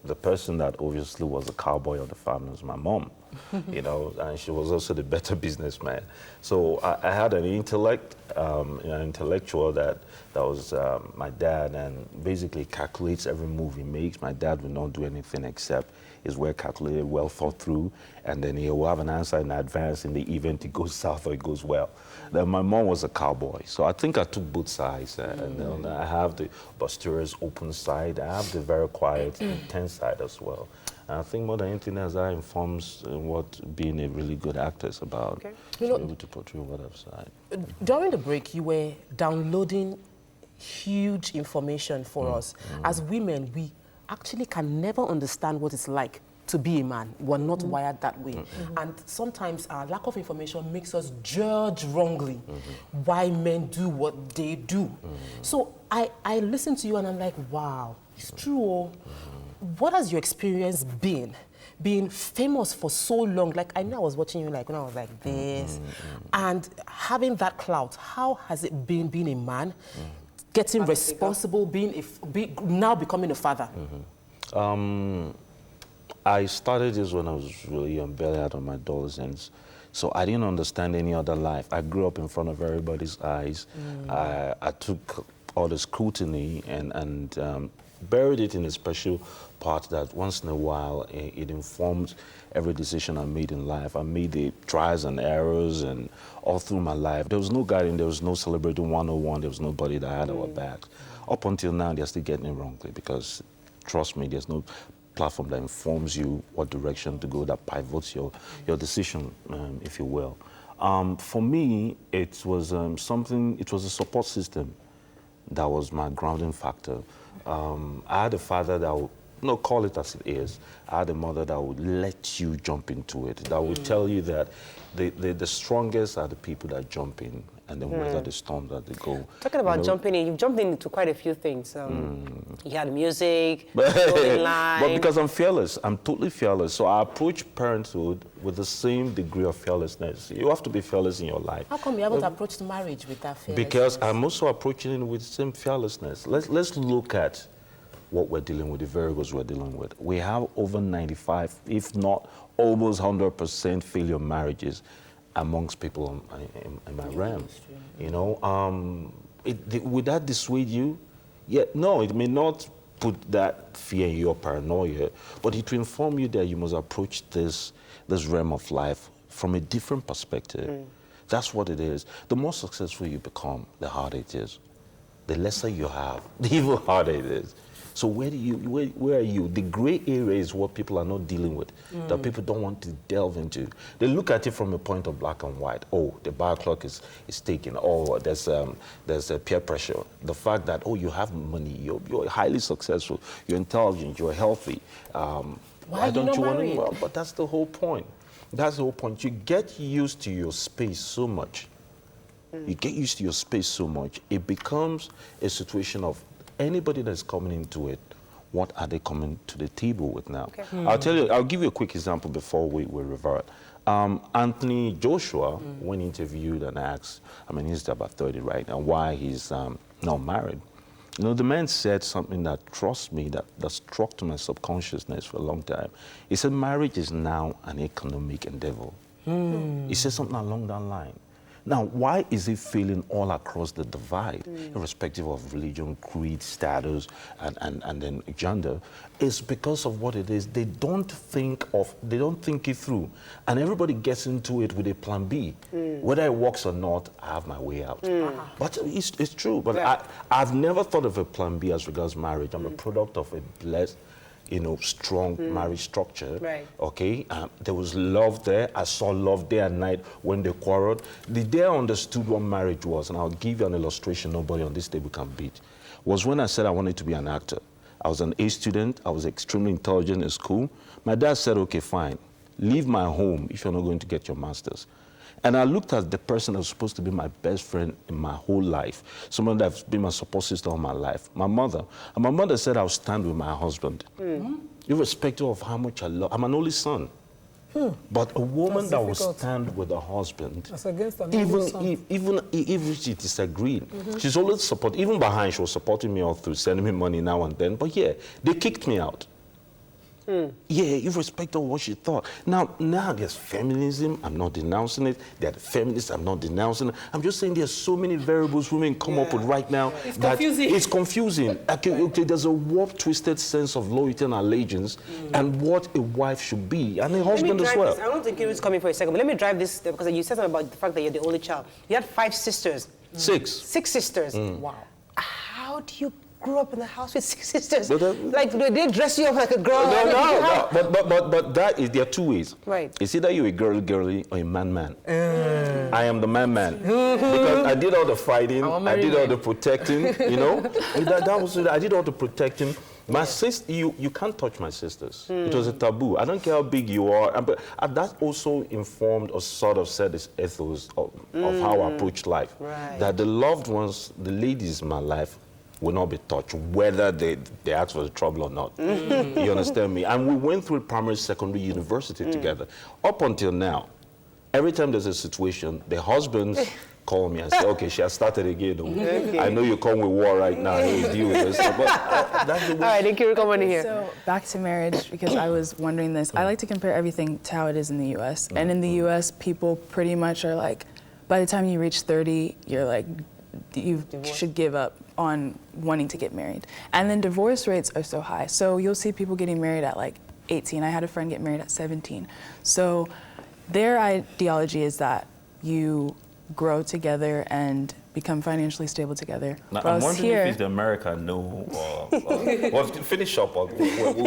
The person that obviously was the cowboy of the family was my mom, and she was also the better businessman. So I had an intellect, an intellectual that was my dad, and basically calculates every move he makes. My dad would not do anything except is well calculated, well thought through, and then he will have an answer in advance in the event it goes south or it goes well. Then my mom was a cowboy, so I think I took both sides. And then I have the boisterous, open side. I have the very quiet, intense side as well. And I think more than anything else, that informs what being a really good actor is about. Okay. To be able to portray whatever side. During the break, you were downloading huge information for us. As women, we actually can never understand what it's like to be a man. We're not wired that way. And sometimes our lack of information makes us judge wrongly why men do what they do. So I listen to you and I'm like, wow, it's true. What has your experience been? Being famous for so long, like I know I was watching you like when I was like this, and having that clout, how has it been being a man? Getting responsible, now becoming a father? I started this when I was really young, barely out of my adolescence. So I didn't understand any other life. I grew up in front of everybody's eyes. I took all the scrutiny and buried it in a special part that once in a while it informed every decision I made in life. I made the trials and errors, and all through my life. There was no guiding, there was no celebrating 101, there was nobody that had our backs. Up until now, they're still getting it wrongly because, trust me, there's no platform that informs you what direction to go, that pivots your decision, if you will. For me, it was it was a support system that was my grounding factor. I had a father that would, call it as it is. I had a mother that would let you jump into it, that would tell you that the strongest are the people that jump in and then weather the storm that they go. Talking about jumping in, you've jumped into quite a few things. You had music, clothing line. But because I'm fearless, I'm totally fearless. So I approach parenthood with the same degree of fearlessness. You have to be fearless in your life. How come you haven't approached marriage with that fearlessness? Because I'm also approaching it with the same fearlessness. Let's look at what we're dealing with, the variables we're dealing with. We have over 95, if not almost 100% failure marriages amongst people in my realm. Would that dissuade you? Yeah, no, it may not put that fear in your paranoia, but it will inform you that you must approach this realm of life from a different perspective. That's what it is. The more successful you become, the harder it is. The lesser you have, the even harder it is. So where are you? The gray area is what people are not dealing with, that people don't want to delve into. They look at it from a point of black and white. Oh, the bar clock is taken. Oh, there's a peer pressure. The fact that, oh, you have money, you're highly successful, you're intelligent, you're healthy. Why don't you want to? Well, but that's the whole point. That's the whole point. You get used to your space so much. You get used to your space so much, it becomes a situation of anybody that's coming into it, what are they coming to the table with now? Okay. I'll give you a quick example before we revert. Anthony Joshua, when interviewed and asked, he's about 30 right now, why he's not married. The man said something that, trust me, that struck to my subconsciousness for a long time. He said, marriage is now an economic endeavor. He said something along that line. Now, why is it failing all across the divide, irrespective of religion, creed, status, and then gender? It's because of what it is. They don't think it through. And everybody gets into it with a plan B. Whether it works or not, I have my way out. But it's true. But I've never thought of a plan B as regards marriage. I'm a product of a blessed, strong marriage structure. Right. Okay, there was love there. I saw love day and night when they quarreled. The day I understood what marriage was, and I'll give you an illustration nobody on this table can beat, was when I said I wanted to be an actor. I was an A student. I was extremely intelligent in school. My dad said, okay, fine, leave my home if you're not going to get your master's. And I looked at the person that was supposed to be my best friend in my whole life, someone that's been my support system all my life, my mother. And my mother said I'll stand with my husband, irrespective of how much I love. I'm an only son. But a woman that will stand with her husband, even if she disagreed, she's always supported. Even behind, she was supporting me all through, sending me money now and then. But yeah, they kicked me out. Yeah, irrespective of what she thought. Now there's feminism. I'm not denouncing it. There are feminists. I'm not denouncing it. I'm just saying there's so many variables women come up with right now. It's confusing. It's confusing. Okay, there's a warped, twisted sense of loyalty and allegiance and what a wife should be, and a husband as well. I don't think Kiri's coming for a second, but let me drive this because you said something about the fact that you're the only child. You had 5 sisters. 6. 6 sisters. Wow. How do you grew up in the house with 6 sisters? Like, they dress you up like a girl? No. But that is, there are 2 ways. Right. It's either you're a girly or a man. I am the man. Because I did all the fighting, I did all the protecting, you know? that was it. I did all the protecting. My sister, you can't touch my sisters. It was a taboo. I don't care how big you are. But that also informed or sort of set this ethos of how I approach life. Right. That the loved ones, the ladies in my life, will not be touched, whether they ask for the trouble or not. You understand me? And we went through primary, secondary, university together. Up until now, every time there's a situation, the husbands call me and say, okay, she has started again. Okay. I know you're coming with war right now. I know you deal with this. But that's the way. All right, then Kiri, come on in here. So back to marriage, because I was wondering this. I like to compare everything to how it is in the U.S. And in the U.S., people pretty much are like, by the time you reach 30, you're like, you should give up on wanting to get married. And then divorce rates are so high. So you'll see people getting married at like 18. I had a friend get married at 17. So their ideology is that you grow together and become financially stable together. Now, I'm wondering if it's the America well, finish up, we'll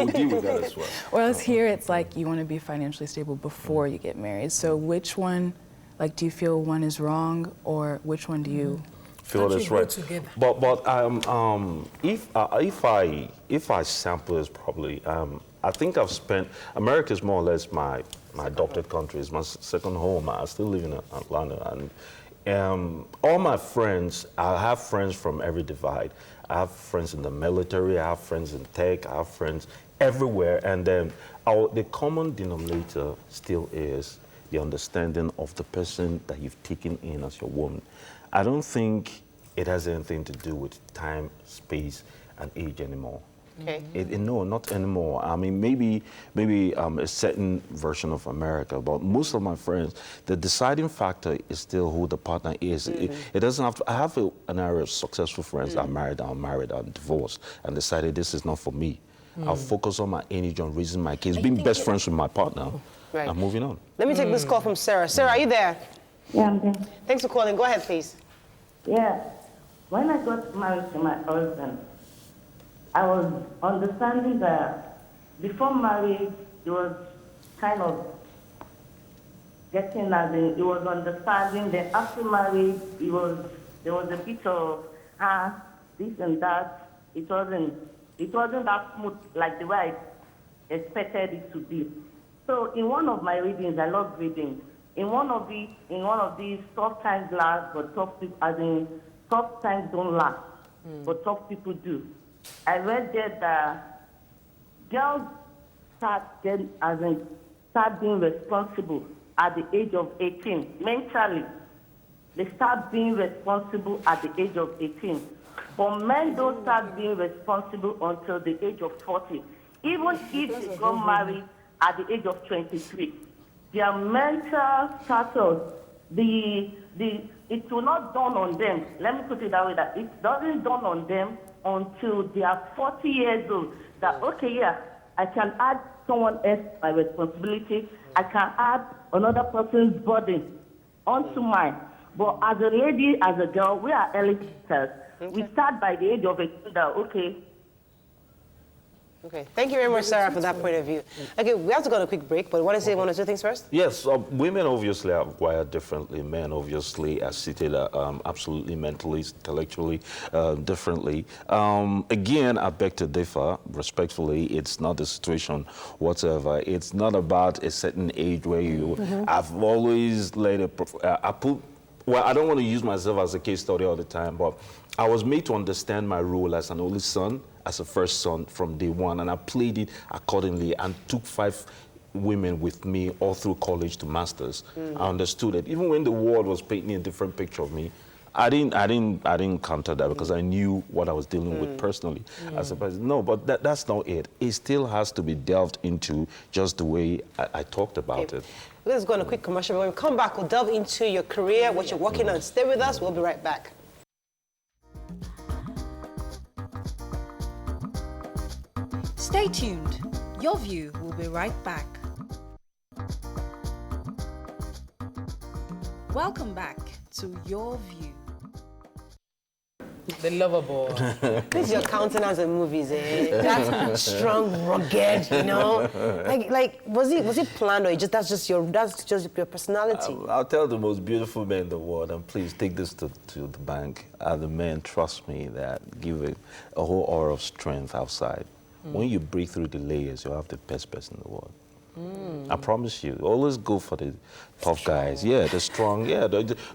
deal with that as well. Whereas here, it's like you want to be financially stable before you get married. So which one, like, do you feel one is wrong, or which one do you feel that's right? But if I sample this properly, I think I've spent, America is more or less my adopted country. It's my second home. I still live in Atlanta, and all my friends, I have friends from every divide. I have friends in the military, I have friends in tech, I have friends everywhere, and then the common denominator still is the understanding of the person that you've taken in as your woman. I don't think it has anything to do with time, space, and age anymore. Okay. No, not anymore. I mean, maybe a certain version of America, but most of my friends, the deciding factor is still who the partner is. It doesn't have to. I have an area of successful friends that are married, I'm divorced, and decided this is not for me. I'll focus on my energy on raising my kids, being best friends with my partner, and moving on. Let me take this call from Sarah. Sarah, are you there? Yeah, I'm there. Thanks for calling. Go ahead, please. Yeah. When I got married to my husband, I was understanding that before marriage, it was kind of getting as in, it was understanding. Then after marriage, there was a bit of this and that. It wasn't that smooth like the way I expected it to be. So in one of my readings, I love reading. In one of these tough times last, but tough times don't last, but tough people do. I read there that girls start being responsible at the age of 18. Mentally, they start being responsible at the age of 18. But men don't start being responsible until the age of 40. Even if they got married at the age of 23, their mental status, it will not dawn on them. Let me put it that way, that it doesn't dawn on them until they are 40 years old, that, okay, yeah, I can add someone else my responsibility. I can add another person's burden onto mine. But as a lady, as a girl, we are early thinkers. Okay. We start by the age of 18 that, okay, Okay, thank you very much, Sarah, for that point of view. Okay, we have to go on a quick break, but want to say one or two things first? Yes, women obviously are wired differently. Men obviously are seated absolutely mentally, intellectually differently. Again, I beg to differ, respectfully. It's not the situation whatsoever. It's not about a certain age where you... I've always laid a... Well, I don't want to use myself as a case study all the time, but I was made to understand my role as an only son, as a first son from day one, and I played it accordingly and took 5 women with me all through college to masters. I understood it. Even when the world was painting a different picture of me, I didn't counter that because I knew what I was dealing with personally as a person. No, but that's not it. It still has to be delved into just the way I talked about it. Let's go on a quick commercial. When we come back, we'll delve into your career, what you're working on. Stay with us. We'll be right back. Stay tuned. Your View will be right back. Welcome back to Your View. The lover boy. This is your countenance in movies, eh? That's strong, rugged, you know. Like was it planned or that's just your personality? I'll tell the most beautiful men in the world, and please take this to the bank. The men, trust me, that give it a whole aura of strength outside. When you break through the layers, you'll have the best person in the world. I promise you. Always go for the tough guys. Yeah, the strong. Yeah,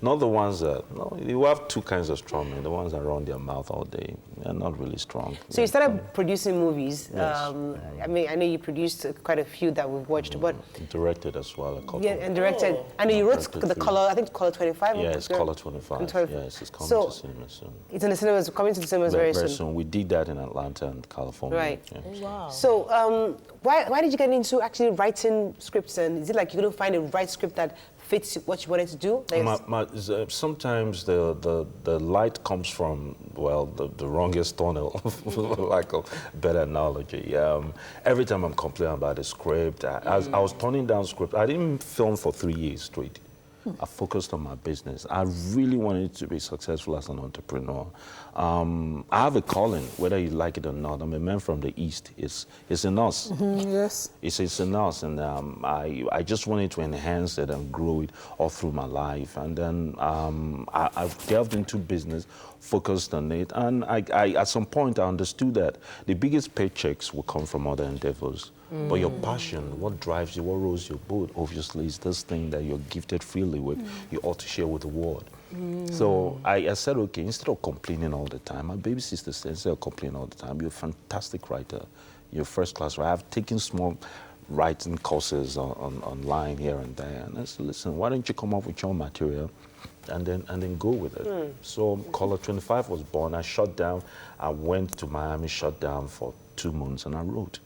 not the ones that... No, you have 2 kinds of strong men. The ones that run their mouth all day. They're not really strong. So you started producing movies. Yes. I mean, I know you produced quite a few that we've watched, but... Directed as well, a couple. Yeah, and directed. And you wrote the Color, I think Color 25? Yeah, it's Color 25. Yes, it's coming to cinemas soon. It's in the cinemas, coming to the cinemas very soon. We did that in Atlanta and California. Right. Yeah. Oh, wow. So why did you get into actually writing scripts? And is it like you couldn't find a right script that fits what you wanted to do? Sometimes the light comes from, well, the wrongest tunnel, for lack of better analogy. Every time I'm complaining about a script, I was turning down script. I didn't film for 3 years straight. I focused on my business. I really wanted to be successful as an entrepreneur. I have a calling, whether you like it or not. I'm a man from the East. It's in us. Yes. It's in us, and I just wanted to enhance it and grow it all through my life. And then I've delved into business, focused on it, and I at some point I understood that the biggest paychecks will come from other endeavors. But your passion, what drives you, what rolls your boat, obviously, is this thing that you're gifted freely with, you ought to share with the world. So I said, okay, instead of complaining all the time, my baby sister said, instead of complaining all the time, you're a fantastic writer. You're first class writer. I've taken small writing courses online here and there. And I said, listen, why don't you come up with your material and then go with it? So Color 25 was born. I shut down. I went to Miami, shut down for 2 months, and I wrote.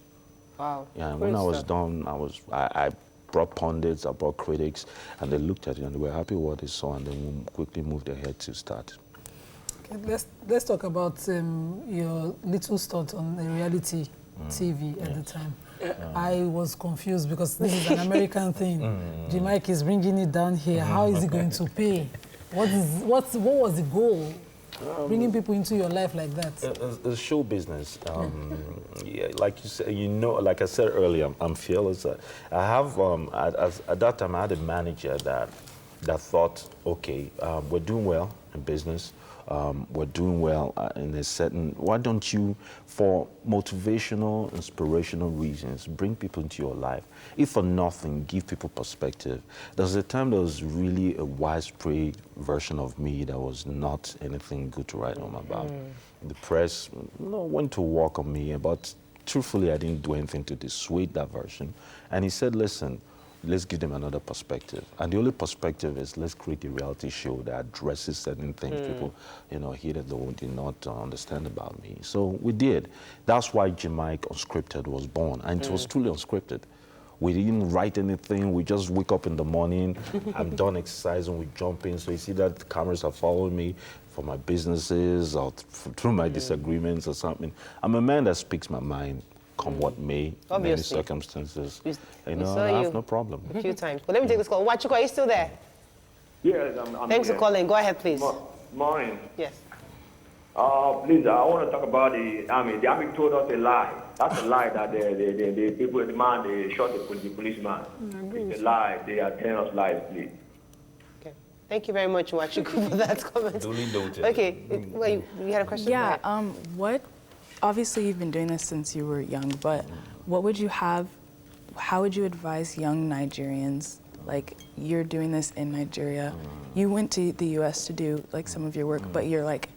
Wow. Yeah, and when I was done, I brought pundits, I brought critics, and they looked at it and they were happy with what they saw, and then quickly moved ahead to start. Okay, let's talk about your little stunt on reality TV at the time. I was confused because this is an American thing. Jim Iyke is bringing it down here. How is it going to pay? What was the goal? Bringing people into your life like that. It's show business. Yeah, like you said, like I said earlier, I'm fearless. I have at that time I had a manager that thought, okay, we're doing well in business. We're doing well in a certain... Why don't you, for motivational, inspirational reasons, bring people into your life? If for nothing, give people perspective. There was a time there was really a widespread version of me that was not anything good to write home about. The press went to work on me, but truthfully, I didn't do anything to dissuade that version. And he said, listen, let's give them another perspective. And the only perspective is let's create a reality show that addresses certain things people, here that did not understand about me. So we did. That's why Jim Iyke Unscripted was born. And it was truly unscripted. We didn't write anything. We just wake up in the morning. I'm done exercising. We jump in. So you see that the cameras are following me for my businesses or through my disagreements or something. I'm a man that speaks my mind. Come what may, in many circumstances. I have no problem. A few times. But let me take this call. Wachiko, are you still there? Yes, I'm Thanks for calling. Go ahead, please. Morning. Yes. Please, I want to talk about the army. The army told us a lie. That's a lie that the people, the man, they shot the policeman. It's a lie. They are telling us lies, please. Okay. Thank you very much, Wachuku, for that comment. Okay. Well, you had a question? Yeah. Obviously, you've been doing this since you were young, but what would you have? How would you advise young Nigerians? Like, you're doing this in Nigeria. You went to the U.S. to do like some of your work, but you're like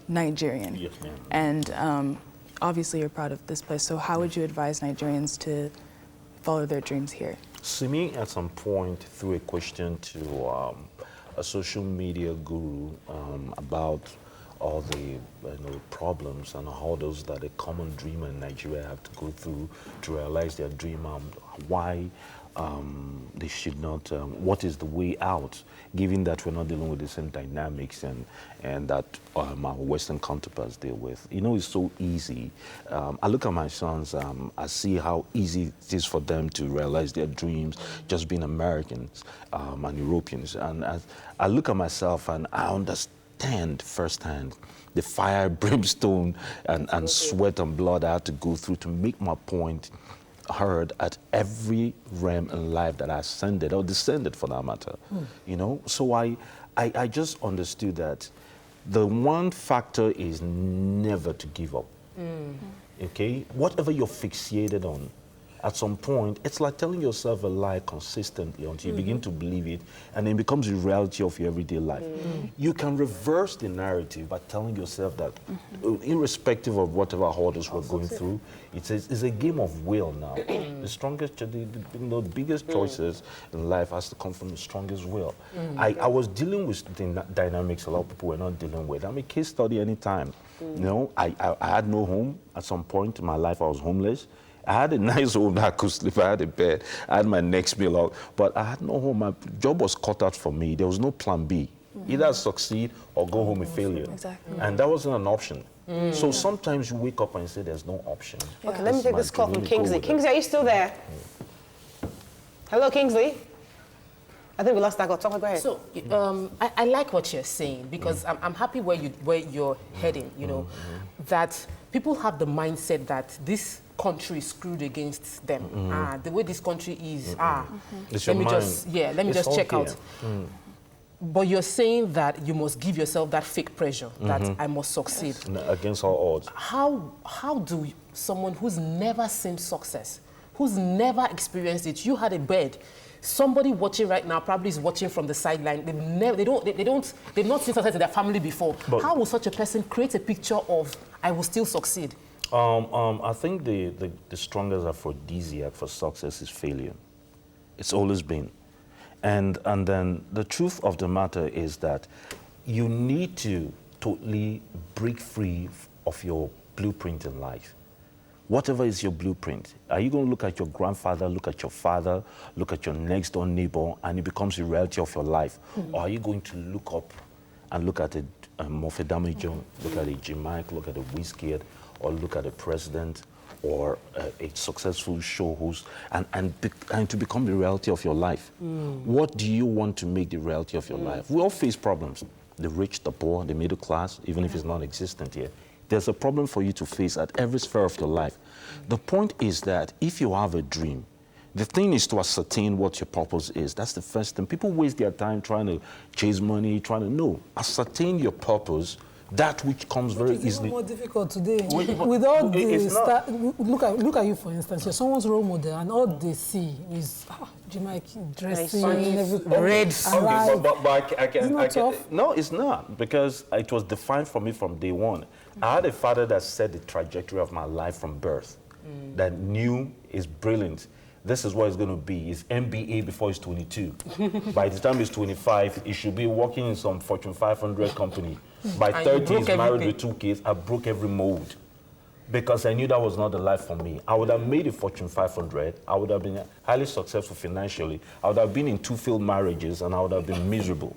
Nigerian. Yes, ma'am. And obviously you're proud of this place. So how would you advise Nigerians to follow their dreams here? See me at some point through a question to a social media guru about all the problems and hurdles that a common dreamer in Nigeria have to go through to realize their dream, why they should not, what is the way out, given that we're not dealing with the same dynamics and that our Western counterparts deal with. You know, it's so easy. I look at my sons, I see how easy it is for them to realize their dreams, just being Americans and Europeans. And as I look at myself and I understand firsthand the fire, brimstone, and sweat and blood I had to go through to make my point heard at every realm in life that I ascended or descended, for that matter. You know, so I just understood that the one factor is never to give up. Okay, whatever you're fixated on, at some point, it's like telling yourself a lie consistently until you begin to believe it, and then it becomes a reality of your everyday life. You can reverse the narrative by telling yourself that, irrespective of whatever hurdles we're going through, it's a game of will now. The strongest, the biggest choices in life has to come from the strongest will. I was dealing with the dynamics a lot of people were not dealing with. I'm a case study anytime. You know, I had no home. At some point in my life, I was homeless. I had a nice home that I could sleep. I had a bed. I had my next meal out. But I had no home. My job was cut out for me. There was no plan B. Either succeed or go home a failure. Exactly. And that wasn't an option. So sometimes you wake up and say there's no option. Okay, let me take this call from Kingsley. Kingsley, are you still there? Hello, Kingsley. I think we lost that call. Go ahead. So I like what you're saying because I'm happy where you're heading, you know, that people have the mindset that this country is screwed against them. The way this country is, let me just check out. But you're saying that you must give yourself that fake pressure, that I must succeed. Against all odds. How do someone who's never seen success, who's never experienced it, you had a bed, somebody watching right now probably is watching from the sideline, they've not seen success in their family before. But how will such a person create a picture of, I will still succeed? I think the strongest aphrodisiac for success is failure. It's always been. And then the truth of the matter is that you need to totally break free of your blueprint in life. Whatever is your blueprint, are you going to look at your grandfather, look at your father, look at your next door neighbor, and it becomes a reality of your life? Or are you going to look up and look at a Mofedami John, look at a Jim Iyke, look at a Wizkid, or look at a president, or a successful show host, and to become the reality of your life? What do you want to make the reality of your life? We all face problems. The rich, the poor, the middle class, even if it's not existent yet. There's a problem for you to face at every sphere of your life. The point is that if you have a dream, the thing is to ascertain what your purpose is. That's the first thing. People waste their time trying to chase money, ascertain your purpose, that which comes very easily. It's more difficult today. With all the look at you, for instance. You're someone's role model, and all they see is Jim Iyke dressing, everything. Red. No, it's not, because it was defined for me from day one. I had a father that set the trajectory of my life from birth, that knew is brilliant. This is what it's going to be. He's MBA before he's 22. By the time he's 25, he should be working in some Fortune 500 company. By 30, he's married with 2 kids. I broke every mold because I knew that was not the life for me. I would have made a Fortune 500. I would have been highly successful financially. I would have been in 2 failed marriages, and I would have been miserable.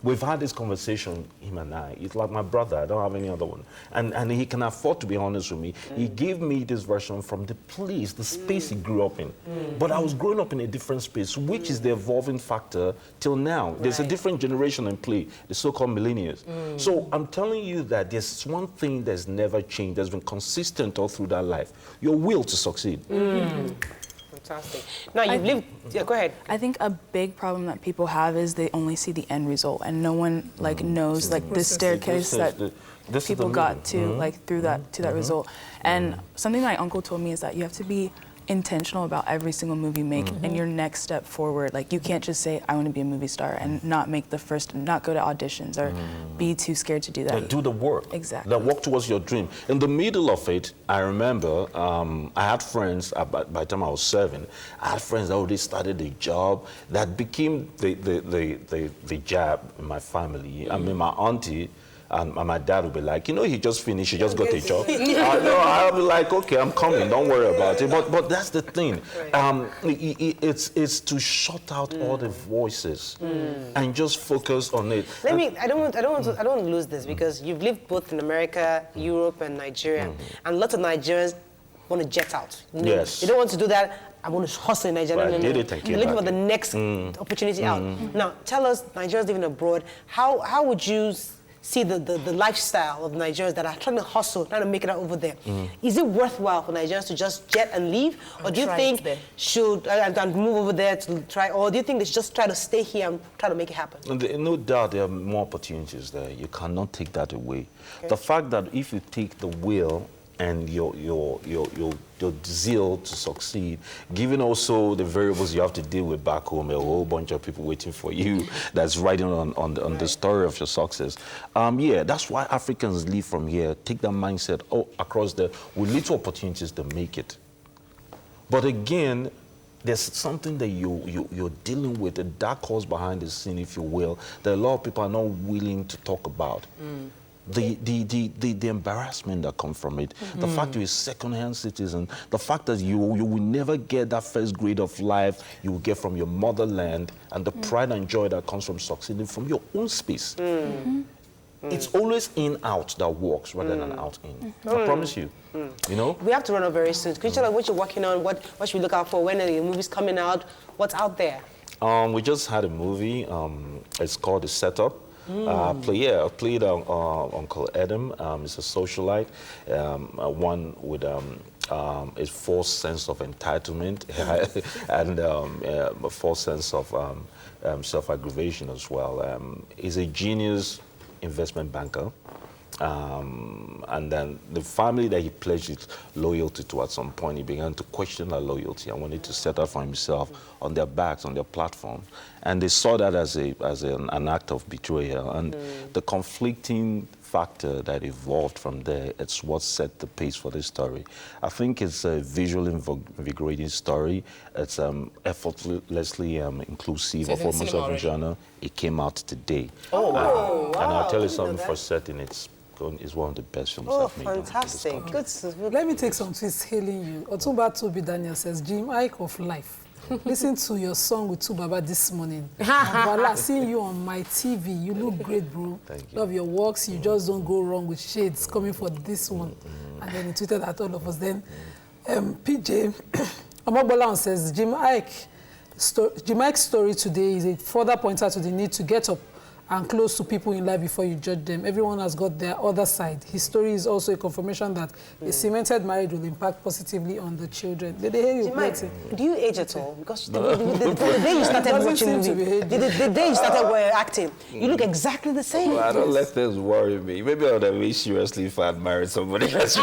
We've had this conversation, him and I. It's like my brother. I don't have any other one. And he can afford to be honest with me. He gave me this version from the place, the space he grew up in. But I was growing up in a different space, which is the evolving factor till now. There's a different generation in play, the so-called millennials. So I'm telling you that there's one thing that's never changed, that's been consistent all through that life. Your will to succeed. Fantastic. Now, you've lived... Yeah, go ahead. I think a big problem that people have is they only see the end result, and no one, like, knows, like, the staircase that people got to, like, through that, to that result. And something that my uncle told me is that you have to be intentional about every single movie you make and your next step forward. Like, you can't just say, I want to be a movie star and not make the first, not go to auditions or be too scared to do that. Do the work. Exactly. That work towards your dream. In the middle of it, I remember I had friends, by the time I was 7, I had friends that already started a job that became the job in my family. I mean, my auntie, and my dad would be like, you know, he just finished, he just got a job. I'll be like, okay, I'm coming, don't worry about it. But that's the thing. It's to shut out all the voices and just focus on it. I don't want to lose this, because you've lived both in America, Europe, and Nigeria, and lots of Nigerians want to jet out. Yes. They don't want to do that. I want to hustle in Nigeria. Right, They're looking for the next opportunity out. Now, tell us, Nigerians living abroad, how would you see the lifestyle of Nigerians that are trying to hustle, trying to make it out over there? Is it worthwhile for Nigerians to just jet and leave? Or do you think should and move over there to try, or do you think they should just try to stay here and try to make it happen? No doubt there are more opportunities there. You cannot take that away. Okay. The fact that if you take the will and your zeal to succeed, given also the variables you have to deal with back home, a whole bunch of people waiting for you that's riding on the story of your success. Yeah, that's why Africans leave from here, take that mindset across there with little opportunities to make it. But again, there's something that you're dealing with, a dark horse behind the scene, if you will, that a lot of people are not willing to talk about. The embarrassment that comes from it, the fact you're a second-hand citizen, the fact that you will never get that first grade of life you will get from your motherland, and the pride and joy that comes from succeeding from your own space. It's always in-out that works rather than out-in. I promise you. You know? We have to run up very soon. Can you tell us what you're working on? What should we look out for? When are the movies coming out? What's out there? We just had a movie. It's called The Setup. I played Uncle Adam. He's a socialite, one with a false sense of entitlement and a false sense of self-aggravation as well. He's a genius investment banker. And then the family that he pledged his loyalty to at some point, he began to question that loyalty and wanted to set up for himself on their backs, on their platform. And they saw that as an act of betrayal. And the conflicting factor that evolved from there, it's what set the pace for this story. I think it's a visually invigorating story. It's effortlessly inclusive of almost every genre. It came out today. Wow. And I'll tell you something for certain, it's one of the best films I've made. Oh, fantastic. Good. Let me take some tweets hailing you. Otumba Toby Daniel says, Jim Iyke of life. Listen to your song with Tubaba this morning. Voila, seeing you on my TV. You look great, bro. Thank you. Love your works. You just don't go wrong with shades coming for this one. And then he tweeted at all of us. Then PJ Amabola says, Jim Iyke's story today is a further pointer to the need to get up and close to people in life before you judge them. Everyone has got their other side. His story is also a confirmation that a cemented marriage will impact positively on the children. Did they hear you? Jim Iyke, do you age at all? Because the day you started watching movie, the day you started acting, you look exactly the same. Well, I don't let things worry me. Maybe I would have been seriously if I had married somebody else.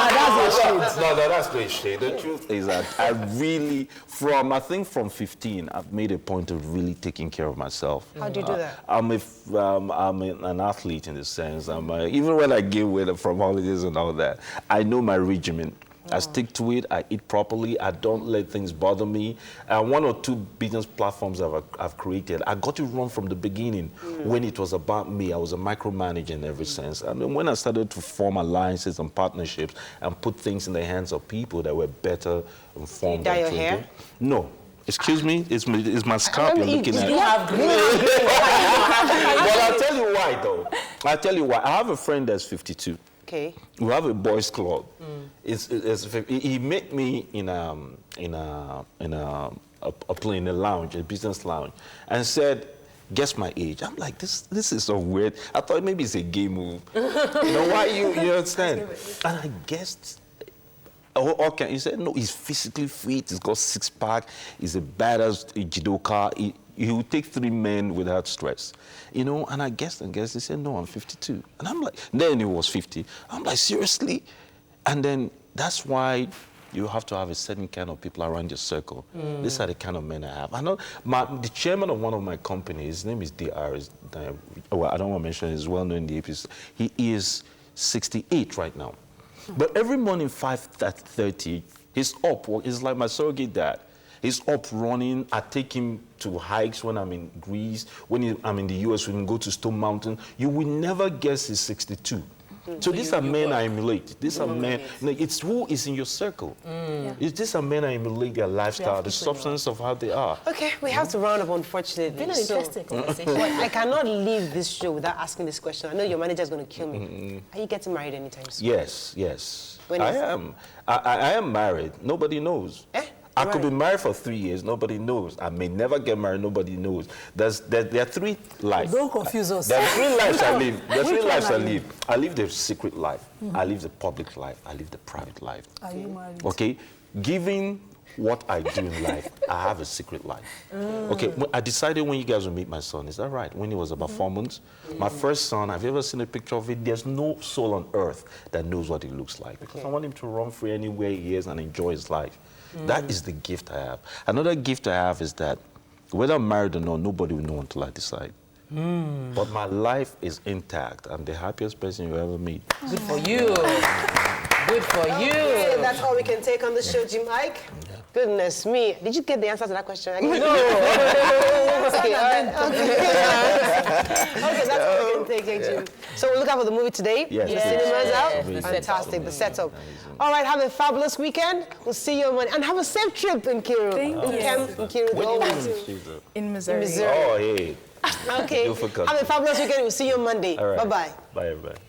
That's a shade. No, that's no shade. The truth is that I really, I think from 15, I've made a point of really taking care of myself. How do you do that? I'm an athlete in the sense. Even when I give weight from holidays and all that, I know my regimen. I stick to it. I eat properly. I don't let things bother me. One or two business platforms I've created, I got to run from the beginning when it was about me. I was a micromanager in every sense. And then when I started to form alliances and partnerships and put things in the hands of people that were better informed. Did you dye your hair? No. Excuse me? It's my scalp you're looking at. You have green. Well, I'll tell you why, though. I'll tell you why. I have a friend that's 52. Okay. We have a boys' club. He met me in a lounge, a business lounge, and said, "Guess my age." I'm like, this is so weird. I thought maybe it's a gay move. You know why you understand? And I guessed. Oh, okay. He said, no, he's physically fit. He's got six-pack. He's a badass judoka. He will take 3 men without stress. You know, and I guessed. He said, no, I'm 52. And I'm like, then he was 50. I'm like, seriously? And then that's why you have to have a certain kind of people around your circle. These are the kind of men I have. I know the chairman of one of my companies, his name is DR. Well, I don't want to mention, he's well known in the APC. He is 68 right now. But every morning, 5:30, he's up. He's like my surrogate dad. He's up running. I take him to hikes when I'm in Greece. When I'm in the US, we can go to Stone Mountain. You will never guess he's 62. So these are men I emulate. These are men. It's who is in your circle. These are men I emulate their lifestyle, the substance of how they are. Okay, we have to round up, unfortunately. Been an interesting conversation. I cannot leave this show without asking this question. I know your manager is going to kill me. Are you getting married anytime soon? Yes. I am. I am married. Nobody knows. I could be married for 3 years. Nobody knows. I may never get married. Nobody knows. There are 3 lives. Don't confuse us. There are 3 lives I live. There are 3 lives I live. I live the secret life. I live the public life. I live the private life. Are you married? Okay? Given what I do in life, I have a secret life. Okay, I decided when you guys would meet my son, is that right? When he was about 4 months. My first son, have you ever seen a picture of it? There's no soul on earth that knows what he looks like. Because I want him to run free anywhere he is and enjoy his life. That is the gift I have. Another gift I have is that whether I'm married or not, nobody will know until I decide. But my life is intact. I'm the happiest person you ever meet. Good for you. Good for you. Okay, that's all we can take on the show, Jim Iyke. Goodness me. Did you get the answer to that question? No. Okay, all right. Okay, that's all we can take, Jim. So we'll look out for the movie today. Yes. The cinema's out. The Fantastic, the setup. All right, have a fabulous weekend. We'll see you on Monday. And have a safe trip in Kiru. Thank you. In Kiru. In Missouri. Oh, hey. Okay. Have a fabulous weekend. We'll see you on Monday. All right. Bye-bye. Bye, everybody.